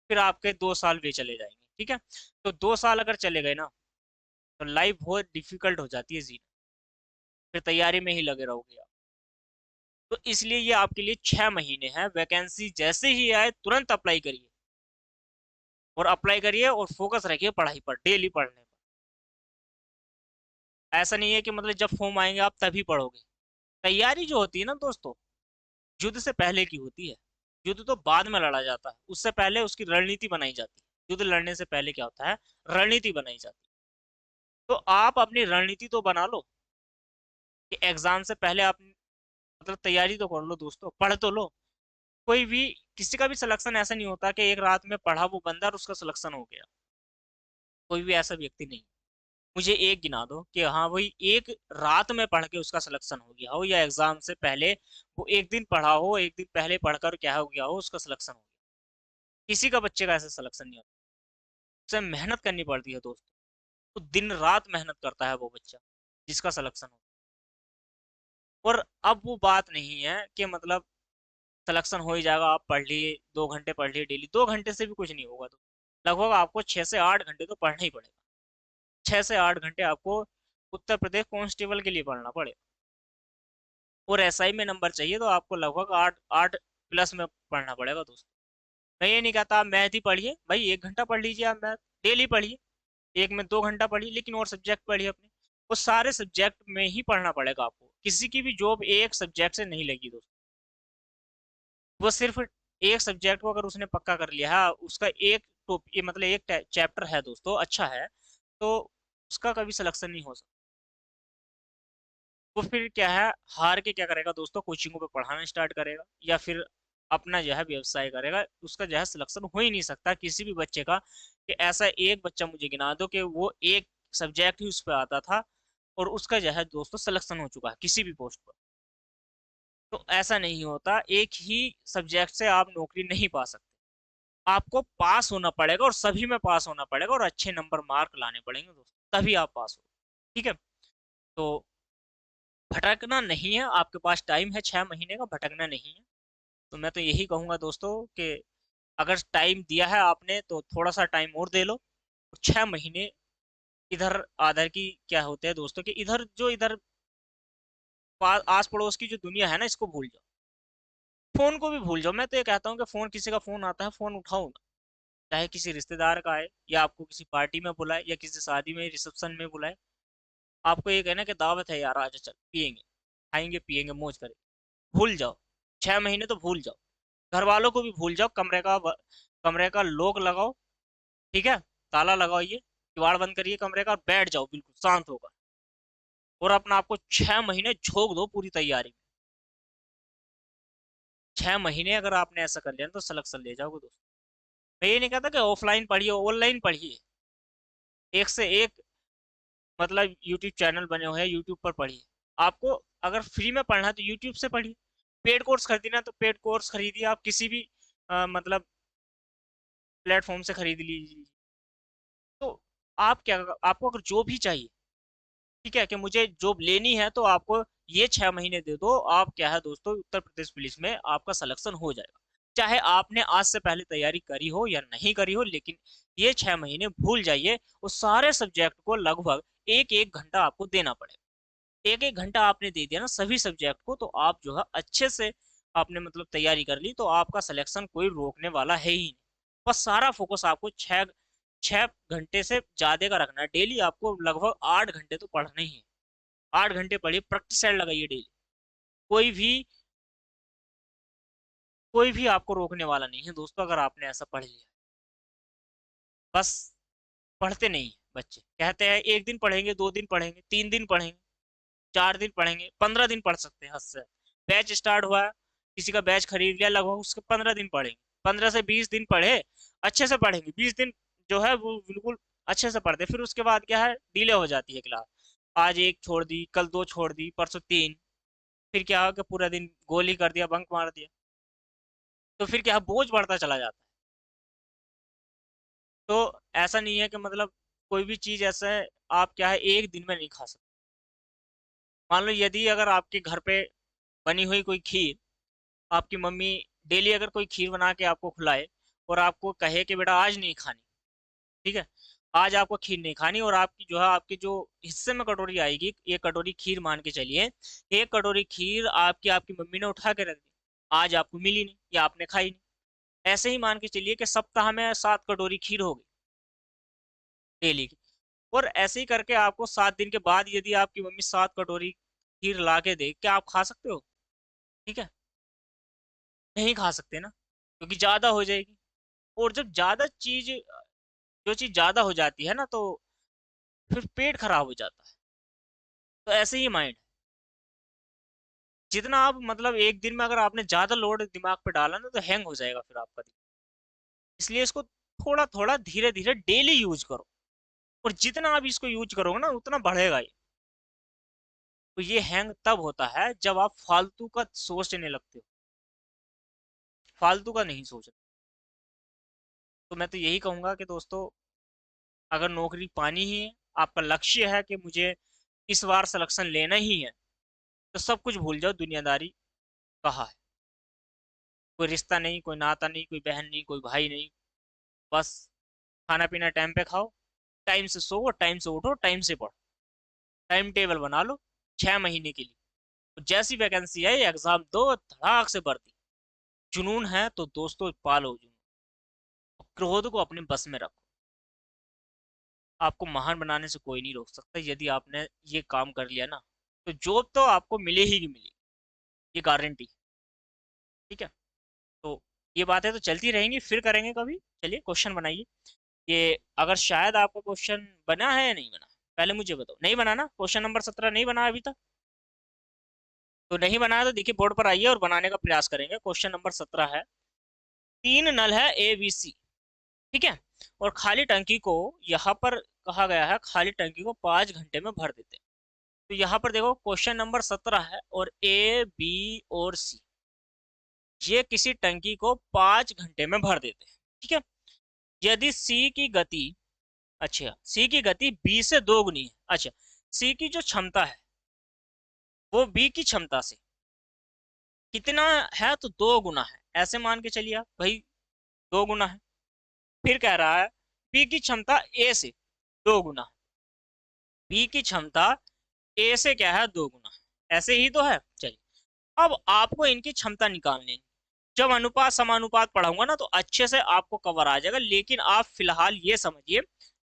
फिर आपके 2 साल वे चले जाएंगे। ठीक है, तो 2 साल अगर चले गए ना तो लाइफ बहुत डिफिकल्ट हो जाती है जीना, फिर तैयारी में ही लगे रहोगे आप। तो इसलिए ये आपके लिए 6 महीने हैं, वैकेंसी जैसे ही आए तुरंत अप्लाई करिए, और अप्लाई करिए और फोकस रखिए पढ़ाई पर, डेली पढ़ने पर। ऐसा नहीं है कि मतलब जब फॉर्म आएंगे आप तभी पढ़ोगे। तैयारी जो होती है ना दोस्तों, युद्ध से पहले की होती है। युद्ध तो बाद में लड़ा जाता है, उससे पहले उसकी रणनीति बनाई जाती है। युद्ध लड़ने से पहले क्या होता है, रणनीति बनाई जाती है। तो आप अपनी रणनीति तो बना लो, कि एग्जाम से पहले आप मतलब तैयारी तो कर लो दोस्तों, पढ़ तो लो। कोई भी किसी का भी सिलेक्शन ऐसा नहीं होता कि एक रात में पढ़ा वो बंदा और उसका सिलेक्शन हो गया, कोई भी ऐसा व्यक्ति नहीं। मुझे एक गिना दो कि हाँ वही एक रात में पढ़ के उसका सिलेक्शन हो गया हो, या एग्जाम से पहले वो एक दिन पढ़ा हो, एक दिन पहले पढ़कर क्या हो गया हो उसका सिलेक्शन हो गया। किसी का बच्चे का ऐसा सिलेक्शन नहीं होता। उसे मेहनत करनी पड़ती है दोस्तों, तो दिन रात मेहनत करता है वो बच्चा जिसका सिलेक्शन हो। और अब वो बात नहीं है कि मतलब सिलेक्शन हो ही जाएगा, आप पढ़ लिए 2 घंटे पढ़ लिए डेली, 2 घंटे से भी कुछ नहीं होगा। तो लगभग आपको 6 से 8 घंटे तो पढ़ना ही पड़ेगा। 6 से 8 घंटे आपको उत्तर प्रदेश कांस्टेबल के लिए पढ़ना पड़ेगा। और एसआई में नंबर चाहिए तो आपको लगभग 8 8 प्लस में पढ़ना पड़ेगा दोस्तों। मैं ये नहीं कहता आप मैथ ही पढ़िए, भाई 1 घंटा पढ़ लीजिए, आप मैथ डेली पढ़िए, एक में 2 घंटा पढ़िए, लेकिन और सब्जेक्ट पढ़िए अपने। वो सारे सब्जेक्ट में ही पढ़ना पड़ेगा आपको, किसी की भी जॉब एक सब्जेक्ट से नहीं लगी दोस्तों। वो सिर्फ एक सब्जेक्ट को अगर उसने पक्का कर लिया है, उसका एक टॉप ये मतलब एक चैप्टर है दोस्तों अच्छा है, तो उसका कभी सिलेक्शन नहीं हो सकता। वो फिर क्या है, हार के क्या करेगा दोस्तों, कोचिंगों पे पढ़ाना स्टार्ट करेगा या फिर अपना जो है व्यवसाय करेगा, उसका जो है सिलेक्शन हो ही नहीं सकता किसी भी बच्चे का। कि ऐसा एक बच्चा मुझे गिना दो कि वो एक सब्जेक्ट ही उस पर आता था और उसका जो है दोस्तों सिलेक्शन हो चुका है किसी भी पोस्ट पर। तो ऐसा नहीं होता, एक ही सब्जेक्ट से आप नौकरी नहीं पा सकते। आपको पास होना पड़ेगा और सभी में पास होना पड़ेगा और अच्छे नंबर मार्क लाने पड़ेंगे दोस्तों, तभी आप पास हो। ठीक है, तो भटकना नहीं है, आपके पास टाइम है 6 महीने का, भटकना नहीं है। तो मैं तो यही कहूंगा दोस्तों कि अगर टाइम दिया है आपने तो थोड़ा सा टाइम और दे लो। 6 महीने इधर आधर की क्या होते हैं दोस्तों, कि इधर जो इधर आस पड़ोस की जो दुनिया है ना, इसको भूल जाओ। फोन को भी भूल जाओ। मैं तो ये कहता हूँ कि फोन, किसी का फोन आता है फोन उठाओ ना, चाहे किसी रिश्तेदार का आए या आपको किसी पार्टी में बुलाए या किसी शादी में रिसेप्शन में बुलाए। आपको ये कहना कि दावत है यार, आजा चल पियेंगे, खाएंगे पियेंगे मौज करेंगे, भूल जाओ। 6 महीने तो भूल जाओ। घर वालों को भी भूल जाओ, कमरे का लॉक लगाओ। ठीक है, ताला लगाइए, किवाड़ बंद करिए कमरे का और बैठ जाओ बिल्कुल शांत होकर, और अपना आपको 6 महीने झोंक दो पूरी तैयारी में। 6 महीने अगर आपने ऐसा कर लिया ना, तो सिलेक्शन ले जाओगे दोस्तों। मैं ये नहीं कहता कि ऑफलाइन पढ़िए ऑनलाइन पढ़िए, एक से एक मतलब यूट्यूब चैनल बने हुए हैं, यूट्यूब पर पढ़िए। आपको अगर फ्री में पढ़ना है तो यूट्यूब से पढ़िए, पेड कोर्स खरीदना है तो पेड कोर्स खरीदिए, आप किसी भी मतलब प्लेटफॉर्म से खरीद लीजिए। तो आप क्या, आपको अगर जॉब ही चाहिए, ठीक है, कि मुझे जॉब लेनी है, तो आपको ये 6 महीने दे दो, आप क्या है दोस्तों, उत्तर प्रदेश पुलिस में आपका सिलेक्शन हो जाएगा। चाहे आपने आज से पहले तैयारी करी हो या नहीं करी हो, लेकिन ये 6 महीने भूल जाइए। उस सारे सब्जेक्ट को लगभग एक एक घंटा आपको देना पड़ेगा। एक एक घंटा आपने दे दिया ना सभी सब्जेक्ट को, तो आप जो है अच्छे से आपने मतलब तैयारी कर ली, तो आपका सिलेक्शन कोई रोकने वाला है ही नहीं। बस सारा फोकस आपको 6 घंटे से ज्यादा का रखना है। डेली आपको लगभग 8 घंटे तो पढ़ना ही है। 8 घंटे पढ़िए, प्रैक्टिस सेट लगाइए डेली। कोई भी कोई भी आपको रोकने वाला नहीं है दोस्तों, अगर आपने ऐसा पढ़ लिया। बस पढ़ते नहीं है बच्चे, कहते हैं एक दिन पढ़ेंगे, 2 दिन पढ़ेंगे, 3 दिन पढ़ेंगे, 4 दिन पढ़ेंगे, 15 दिन पढ़ सकते हैं हद से। बैच स्टार्ट हुआ, किसी का बैच खरीद लिया, लगभग उसके 15 दिन पढ़ेंगे, 15 से 20 दिन पढ़े, अच्छे से पढ़ेंगे, 20 दिन जो है वो बिल्कुल अच्छे से पढ़ते। फिर उसके बाद क्या है, डिले हो जाती है क्लास। आज एक छोड़ दी, कल 2 छोड़ दी, परसों 3। फिर क्या हो कि पूरा दिन गोली कर दिया, बंक मार दिया, तो फिर क्या है, बोझ बढ़ता चला जाता है। तो ऐसा नहीं है कि मतलब कोई भी चीज ऐसा है, आप क्या है एक दिन में नहीं खा सकते। मान लो यदि अगर आपके घर पे बनी हुई कोई खीर, आपकी मम्मी डेली अगर कोई खीर बना के आपको खिलाए और आपको कहे कि बेटा आज नहीं खानी, ठीक है, आज आपको खीर नहीं खानी, और आपकी जो है आपके जो हिस्से में कटोरी आएगी, एक कटोरी खीर मान के चलिए, एक कटोरी खीर आपकी आपकी मम्मी ने उठा के रख दी, आज आपको मिली नहीं या आपने खाई नहीं। ऐसे ही मान के चलिए कि सप्ताह में 7 कटोरी खीर हो गई डेली की। और ऐसे ही करके आपको 7 दिन के बाद यदि आपकी मम्मी 7 कटोरी खीर ला के दे, क्या आप खा सकते हो? ठीक है, नहीं खा सकते ना, क्योंकि ज्यादा हो जाएगी। और जब ज्यादा चीज, जो चीज ज्यादा हो जाती है ना, तो फिर पेट खराब हो जाता है। तो ऐसे ही माइंड, जितना आप मतलब एक दिन में अगर आपने ज्यादा लोड दिमाग पे डाला ना, तो हैंग हो जाएगा फिर आपका दिमाग। इसलिए इसको थोड़ा थोड़ा धीरे धीरे डेली यूज करो, और जितना आप इसको यूज करोगे ना, उतना बढ़ेगा ये। तो ये हैंग तब होता है जब आप फालतू का सोचने लगते हो, फालतू का नहीं सोच। तो मैं तो यही कहूंगा कि दोस्तों, अगर नौकरी पानी ही है, आपका लक्ष्य है कि मुझे इस बार सिलेक्शन लेना ही है, तो सब कुछ भूल जाओ दुनियादारी कहाँ है। कोई रिश्ता नहीं, कोई नाता नहीं, कोई बहन नहीं, कोई भाई नहीं। बस खाना पीना टाइम पे खाओ, टाइम से सो, टाइम से उठो, टाइम से पढ़ो, टाइम टेबल बना लो 6 महीने के लिए। तो जैसी वैकेंसी आई एग्जाम दो, धड़ाक से भर्ती। जुनून है तो दोस्तों पालो जुनून, क्रोध को अपने बस में रखो। आपको महान बनाने से कोई नहीं रोक सकता। यदि आपने ये काम कर लिया ना, तो जॉब तो आपको मिले ही मिलेगी, ये गारंटी। ठीक है, तो ये बातें तो चलती रहेंगी, फिर करेंगे कभी। चलिए क्वेश्चन बनाइए। ये अगर शायद आपका क्वेश्चन बना है या नहीं बना, पहले मुझे बताओ। नहीं बना ना, क्वेश्चन नंबर 17 नहीं बना अभी तक? तो नहीं बनाया तो देखिए बोर्ड पर आइए और बनाने का प्रयास करेंगे। क्वेश्चन नंबर 17 है, तीन नल है ए बी सी, ठीक है, और खाली टंकी को यहाँ पर कहा गया है खाली टंकी को 5 घंटे में भर देते हैं। तो यहाँ पर देखो क्वेश्चन नंबर 17 है और ए बी और सी ये किसी टंकी को 5 घंटे में भर देते हैं, ठीक है। यदि सी की गति, अच्छा सी की गति बी से 2 गुनी है, अच्छा सी की जो क्षमता है वो बी की क्षमता से कितना है, तो 2 गुना है, ऐसे मान के चलिए आप भाई, 2 गुना है। फिर कह रहा है बी की क्षमता ए से 2 गुना है, बी की क्षमता ए से क्या है, 2 गुना है, ऐसे ही तो है। चलिए अब आपको इनकी क्षमता निकालनी है। जब अनुपात समानुपात पढ़ाऊंगा ना तो अच्छे से आपको कवर आ जाएगा, लेकिन आप फिलहाल ये समझिए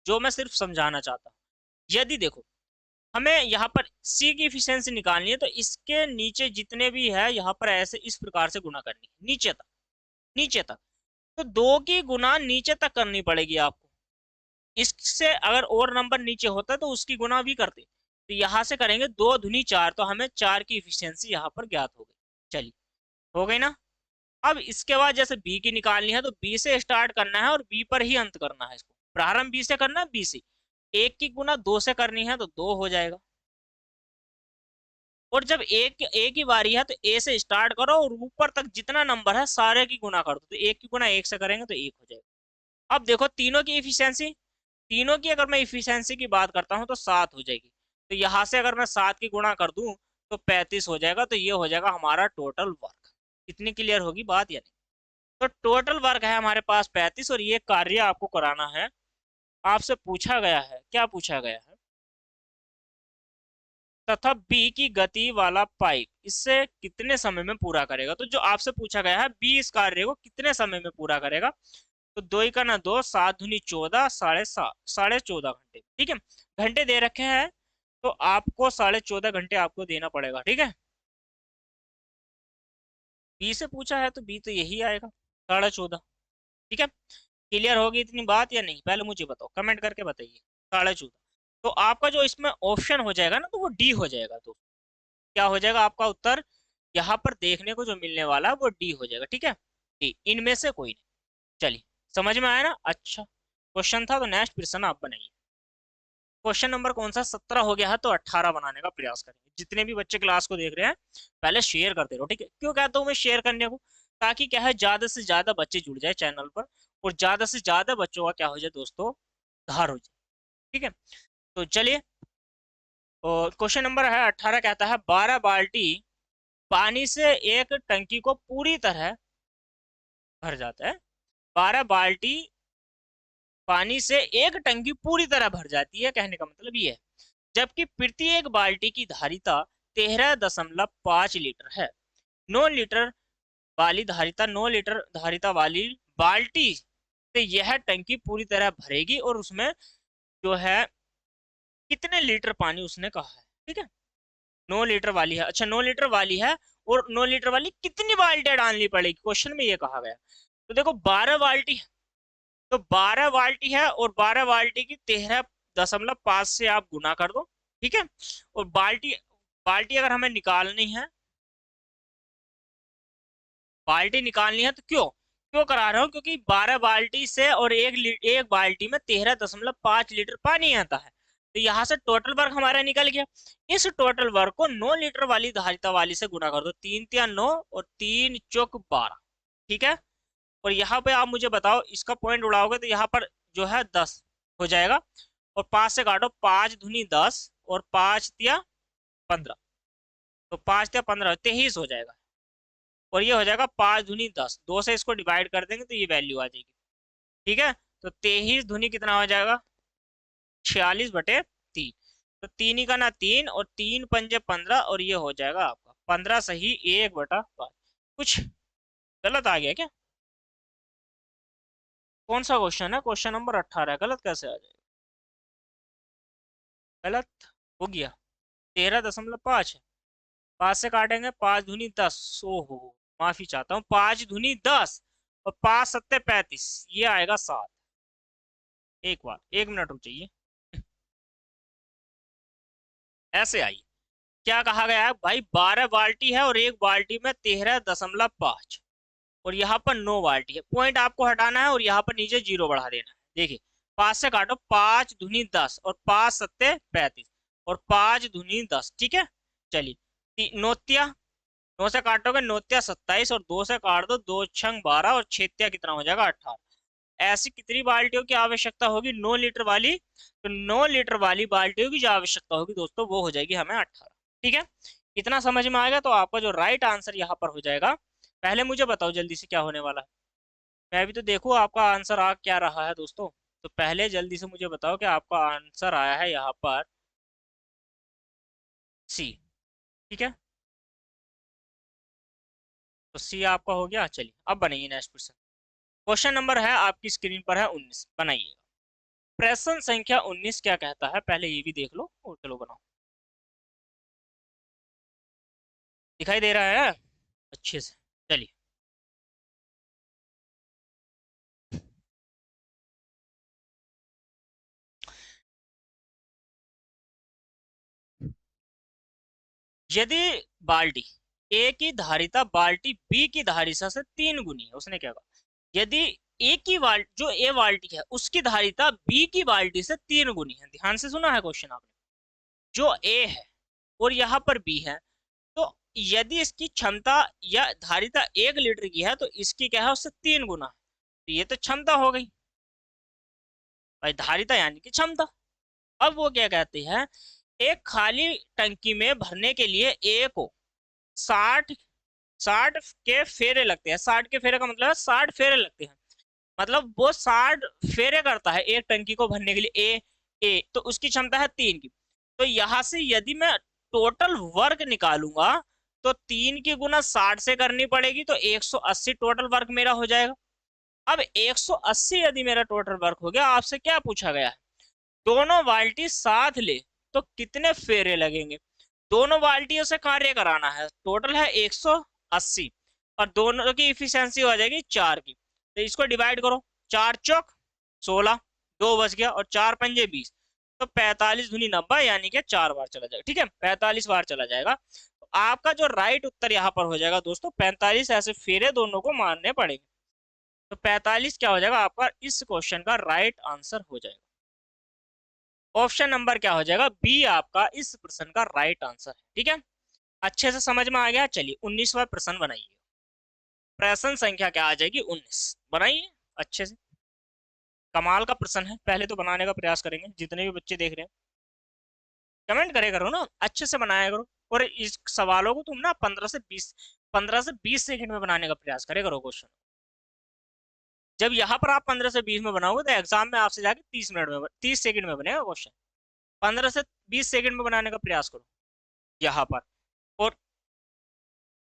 जो मैं सिर्फ समझाना चाहता हूँ। यदि देखो हमें यहाँ पर सी की इफिशियंसी निकालनी है, तो इसके नीचे जितने भी है यहाँ पर ऐसे इस प्रकार से गुना करनी है, नीचे तक, नीचे तक। तो 2 की गुना नीचे तक करनी पड़ेगी आपको। इससे अगर और नंबर नीचे होता तो उसकी गुना भी करते। तो यहाँ से करेंगे 2 दूनी 4, तो हमें 4 की इफिशियंसी यहाँ पर ज्ञात हो गई। चलिए हो गई ना। अब इसके बाद जैसे बी की निकालनी है तो बी से स्टार्ट करना है और बी पर ही अंत करना है। इसको प्रारंभ बी से करना है, बी से 1 की गुना 2 से करनी है तो 2 हो जाएगा। और जब एक ही बारी है तो ए से स्टार्ट करो और ऊपर तक जितना नंबर है सारे की गुना कर दो, तो 1 की गुना 1 से करेंगे तो 1 हो जाएगा। अब देखो तीनों की इफिशियंसी, तीनों की अगर मैं इफिशियंसी की बात करता हूँ तो 7 हो जाएगी। तो यहाँ से अगर मैं 7 की गुणा कर दूं तो 35 हो जाएगा। तो ये हो जाएगा हमारा टोटल वर्क। इतनी क्लियर होगी बात या नहीं? तो टोटल वर्क है हमारे पास 35 और ये कार्य आपको कराना है। आपसे पूछा गया है, क्या पूछा गया है, तथा बी की गति वाला पाइप इससे कितने समय में पूरा करेगा। तो जो आपसे पूछा गया है बी इस कार्य को कितने समय में पूरा करेगा, तो 2 × 2 7 दूनी 14, 14.5 ठीक है। घंटे दे रखे हैं तो आपको 14.5 घंटे आपको देना पड़ेगा, ठीक है। बी से पूछा है तो बी तो यही आएगा 14.5, ठीक है। क्लियर होगी इतनी बात या नहीं, पहले मुझे बताओ, कमेंट करके बताइए। 14.5, तो आपका जो इसमें ऑप्शन हो जाएगा ना तो वो डी हो जाएगा। तो क्या हो जाएगा आपका उत्तर, यहाँ पर देखने को जो मिलने वाला है वो डी हो जाएगा, ठीक है। डी, इनमें से कोई नहीं। चलिए समझ में आया ना। अच्छा क्वेश्चन था तो नेक्स्ट प्रश्न आप बनाइए। क्वेश्चन नंबर कौन सा, 17 हो गया है तो 18 बनाने का प्रयास करेंगे। जितने भी बच्चे क्लास को देख रहे हैं पहले शेयर करते रहो, ठीक है। क्यों कहता हूँ मैं शेयर करने को, ताकि क्या है ज्यादा से ज्यादा बच्चे जुड़ जाए चैनल पर और ज्यादा से ज्यादा बच्चों का क्या हो जाए दोस्तों, धार हो जाए, ठीक है। तो चलिए, और क्वेश्चन नंबर है 18, कहता है 12 बाल्टी पानी से एक टंकी को पूरी तरह भर जाता है। 12 बाल्टी पानी से एक टंकी पूरी तरह भर जाती है, कहने का मतलब ये है। जबकि प्रत्येक बाल्टी की धारिता 13.5 लीटर है। 9 लीटर वाली धारिता 9 लीटर धारिता वाली बाल्टी से यह टंकी पूरी तरह भरेगी और उसमें जो है कितने लीटर पानी उसने कहा है, ठीक है। 9 लीटर वाली है, अच्छा 9 लीटर वाली है, और 9 लीटर वाली कितनी बाल्टियां डालनी पड़ेगी, क्वेश्चन में ये कहा गया। तो देखो 12 बाल्टी, तो 12 बाल्टी है और 12 बाल्टी की 13.5 से आप गुना कर दो, ठीक है। और बाल्टी, बाल्टी अगर हमें निकालनी है, बाल्टी निकालनी है तो क्यों क्यों करा रहा हूँ, क्योंकि 12 बाल्टी से और एक बाल्टी में 13.5 लीटर पानी आता है। तो यहाँ से टोटल वर्क हमारा निकल गया। इस टोटल वर्क को 9 लीटर वाली धारिता वाली से गुना कर दो, 3 × 9 और 3 × 4 = 12, ठीक है। और यहाँ पे आप मुझे बताओ, इसका पॉइंट उड़ाओगे तो यहाँ पर जो है 10 हो जाएगा, और 5 से काटो, 5 दूनी 10 और 5 × 3 = 15, तो 5 × 3 = 15, 23 हो जाएगा। और ये हो जाएगा 5 दूनी 10, 2 से इसको डिवाइड कर देंगे तो ये वैल्यू आ जाएगी, ठीक है। तो 23 दूनी कितना हो जाएगा, 46/3। तो 3 × 3 और 3 × 5 = 15, और ये हो जाएगा आपका 15 सही 1/5। कुछ गलत आ गया क्या? कौन सा क्वेश्चन है, क्वेश्चन नंबर 18 है, गलत कैसे आ जाएगा? गलत हो गया, 13.5 है। 5 से काटेंगे, 5 दूनी 10, ओहो माफी चाहता हूँ, 5 दूनी 10 और 5 सत्ते 35, ये आएगा 7। एक बार 1 मिनट रुक जाइए, ऐसे आई। क्या कहा गया है भाई, 12 बाल्टी है और एक बाल्टी में 13.5 और यहाँ पर 9 बाल्टी है। पॉइंट आपको हटाना है और यहाँ पर नीचे 0 बढ़ा देना है। देखिए 5 से काटो, 5 दूनी 10 और 5 सत्ते 35 और 5 दूनी 10, ठीक है। चलिए नोत्या, 9 से काटोगे नोत्या 27 और 2 से काट दो, 2 छंग 12 और छेत्या कितना हो जाएगा 18। ऐसी कितनी बाल्टियों की आवश्यकता होगी, 9 लीटर वाली, तो 9 लीटर वाली बाल्टियों की जो आवश्यकता होगी दोस्तों वो हो जाएगी हमें 18, ठीक है। इतना समझ में आ गया, तो आपका जो राइट आंसर यहाँ पर हो जाएगा। पहले मुझे बताओ जल्दी से क्या होने वाला है, मैं भी तो देखूँ आपका आंसर आ क्या रहा है दोस्तों। तो पहले जल्दी से मुझे बताओ कि आपका आंसर आया है यहाँ पर सी, ठीक है। तो सी आपका हो गया। चलिए अब बनाइए नेक्स्ट क्वेश्चन। क्वेश्चन नंबर है आपकी स्क्रीन पर है 19, बनाइए। प्रश्न संख्या 19 क्या कहता है, पहले ये भी देख लो और चलो बनाओ। दिखाई दे रहा है अच्छे से, चलिए। यदि बाल्टी ए की धारिता बाल्टी बी की धारिता से 3 गुनी है, उसने क्या कहा, यदि ए की बाल्टी, जो ए बाल्टी है उसकी धारिता बी की बाल्टी से 3 गुनी है। ध्यान से सुना है क्वेश्चन आपने, जो ए है और यहाँ पर बी है, तो यदि इसकी क्षमता या धारिता 1 लीटर की है तो इसकी क्या है उससे 3 गुना है। तो ये तो क्षमता हो गई भाई, धारिता यानी कि क्षमता। अब वो क्या कहते हैं, एक खाली टंकी में भरने के लिए ए को 60 60 के फेरे लगते हैं। 60 के फेरे का मतलब है 60 फेरे लगते हैं, मतलब वो 60 फेरे करता है एक टंकी को भरने के लिए। ए तो उसकी क्षमता है 3 की। तो यहां से यदि मैं टोटल वर्क निकालूंगा तो 3 की गुना 60 से करनी पड़ेगी, तो 180 टोटल वर्क मेरा हो जाएगा। अब 180 यदि मेरा टोटल वर्क हो गया, आपसे क्या पूछा गया है, दोनों बाल्टी साथ ले तो कितने फेरे लगेंगे। दोनों बाल्टियों से कार्य कराना है, टोटल है 180 और दोनों की इफिशियंसी हो जाएगी 4 की। तो इसको डिवाइड करो, 4 चौक 16, 2 बच गया और 4 पंजे 20, तो 45 दूनी 90 यानी कि 4 बार चला जाएगा, ठीक है, 45 बार चला जाएगा। तो आपका जो राइट उत्तर यहाँ पर हो जाएगा दोस्तों 45, ऐसे फेरे दोनों को मारने पड़ेंगे। तो 45 क्या हो जाएगा आपका इस क्वेश्चन का राइट आंसर हो जाएगा। ऑप्शन नंबर क्या हो जाएगा, बी आपका इस प्रश्न का राइट आंसर है, ठीक है। अच्छे से समझ में आ गया। चलिए 19वां प्रश्न बनाइए। प्रश्न संख्या क्या आ जाएगी 19, बनाइए अच्छे से। कमाल का प्रश्न है, पहले तो बनाने का प्रयास करेंगे, जितने भी बच्चे देख रहे हैं कमेंट करे करो ना, अच्छे से बनाया करो। और इस सवालों को तुम ना 15 से 20 सेकंड में बनाने का प्रयास करे करो क्वेश्चन। जब यहाँ पर आप 15 से 20 में बनाओगे तो एग्जाम में आपसे जाके 30 मिनट में 30 सेकंड में बनेगा क्वेश्चन। 15 से 20 सेकंड में बनाने का प्रयास करो यहाँ पर। और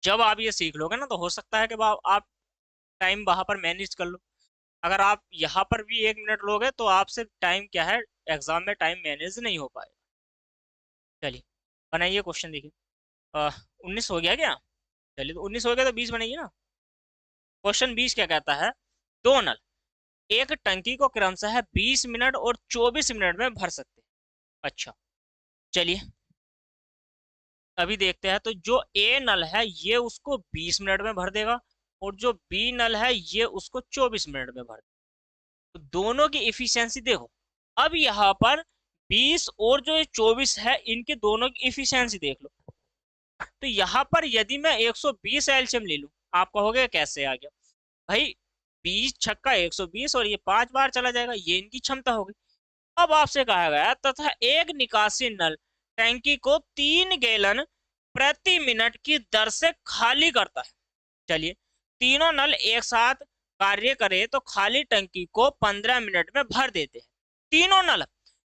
जब आप ये सीख लोगे ना तो हो सकता है कि आप टाइम वहां पर मैनेज कर लो। अगर आप यहाँ पर भी 1 मिनट लोगे तो आपसे टाइम क्या है, एग्जाम में टाइम मैनेज नहीं हो पाएगा। चलिए बनाइए क्वेश्चन, देखिए 19 हो गया क्या, चलिए तो 19 हो गया तो 20 बनाइए ना। क्वेश्चन 20 क्या कहता है, दो नल एक टंकी को क्रमशः 20 मिनट और 24 मिनट में भर सकते हैं। अच्छा चलिए अभी देखते हैं। तो जो ए नल है ये उसको 20 मिनट में भर देगा और जो बी नल है ये उसको 24 मिनट में भर देगा। तो दोनों की इफिशियंसी देखो। अब यहाँ पर 20 और जो 24 है इनके दोनों की इफिशियंसी देख लो। तो यहाँ पर यदि मैं 120 एलसीएम ले लूं, आप कहोगे कैसे आ गया भाई, 20 छक्का 120 और ये 5 बार चला जाएगा, ये इनकी क्षमता होगी। अब आपसे कहा गया तथा एक निकासी नल टैंकी को 3 गैलन प्रति मिनट की दर से खाली करता है। चलिए तीनों नल एक साथ कार्य करे तो खाली टंकी को 15 मिनट में भर देते हैं।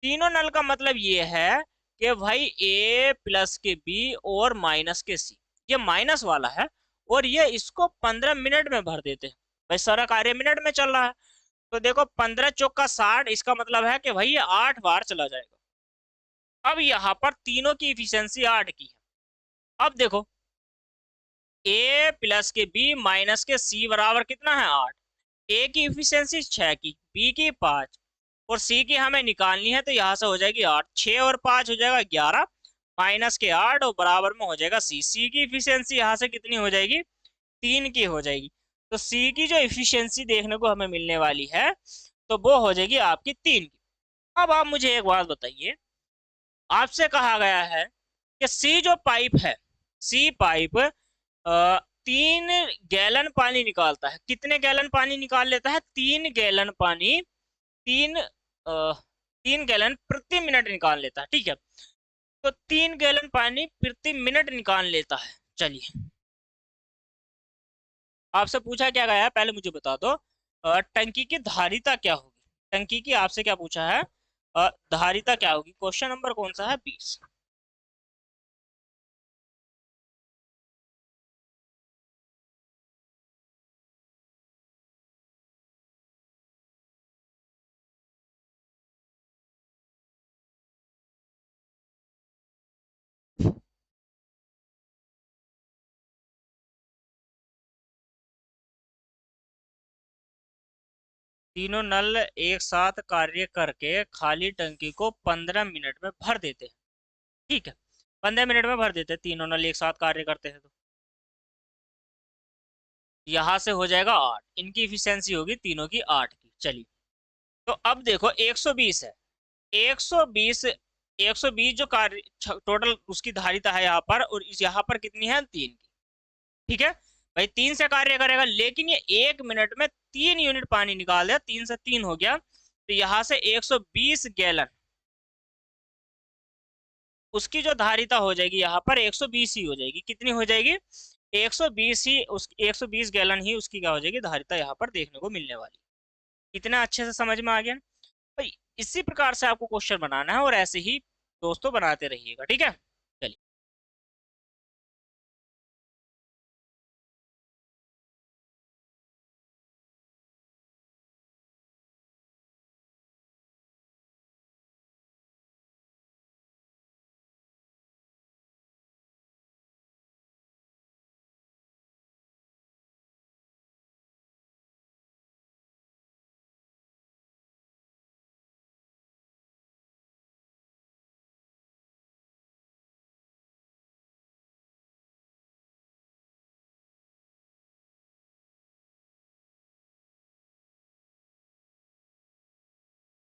तीनों नल का मतलब ये है कि भाई ए प्लस के बी और माइनस के सी, ये माइनस वाला है और ये इसको 15 मिनट में भर देते हैं। भाई सारा कार्य मिनट में चल रहा है, तो देखो 15 चौक का 60, इसका मतलब है कि भाई ये 8 बार चला जाएगा। अब यहाँ पर तीनों की इफिशियंसी 8 की है। अब देखो ए प्लस के बी माइनस के सी बराबर कितना है 8। ए की इफिशियंसी 6 की, बी की 5 और सी की हमें निकालनी है, तो यहाँ से हो जाएगी 8, 6 और 5 हो जाएगा 11 माइनस के 8 और बराबर में हो जाएगा सी। सी की इफिशियंसी यहाँ से कितनी हो जाएगी 3 की हो जाएगी। तो सी की जो इफिशियंसी देखने को हमें मिलने वाली है तो वो हो जाएगी आपकी 3 की। अब आप मुझे एक बात बताइए, आपसे कहा गया है कि सी जो पाइप है, सी पाइप 3 गैलन पानी निकालता है। कितने गैलन पानी निकाल लेता है 3 गैलन पानी, 3 गैलन प्रति मिनट निकाल लेता है। ठीक है, तो 3 गैलन पानी प्रति मिनट निकाल लेता है। चलिए आपसे पूछा क्या गया है पहले मुझे बता दो, टंकी की धारिता क्या होगी। टंकी की आपसे क्या पूछा है, धारिता क्या होगी। क्वेश्चन नंबर कौन सा है 20। तीनों नल एक साथ कार्य करके खाली टंकी को 15 मिनट में भर देते हैं। ठीक है, 15 मिनट में भर देते हैं, तीनों नल एक साथ कार्य करते हैं। तो यहाँ से हो जाएगा 8, इनकी इफिशियंसी होगी तीनों की 8 की। चलिए तो अब देखो 120 है, 120, 120 जो कार्य टोटल उसकी धारिता है यहाँ पर, और इस यहाँ पर कितनी है 3 की। ठीक है भाई, 3 से कार्य करेगा, लेकिन ये 1 मिनट में 3 यूनिट पानी निकाल दिया, 3 से 3 हो गया, तो यहाँ से 120 गैलन उसकी जो धारिता हो जाएगी यहाँ पर 120 ही हो जाएगी। कितनी हो जाएगी 120 ही, उस 120 गैलन ही उसकी क्या हो जाएगी धारिता यहाँ पर देखने को मिलने वाली। इतना अच्छे से समझ में आ गया भाई। इसी प्रकार से आपको क्वेश्चन बनाना है और ऐसे ही दोस्तों बनाते रहिएगा। ठीक है।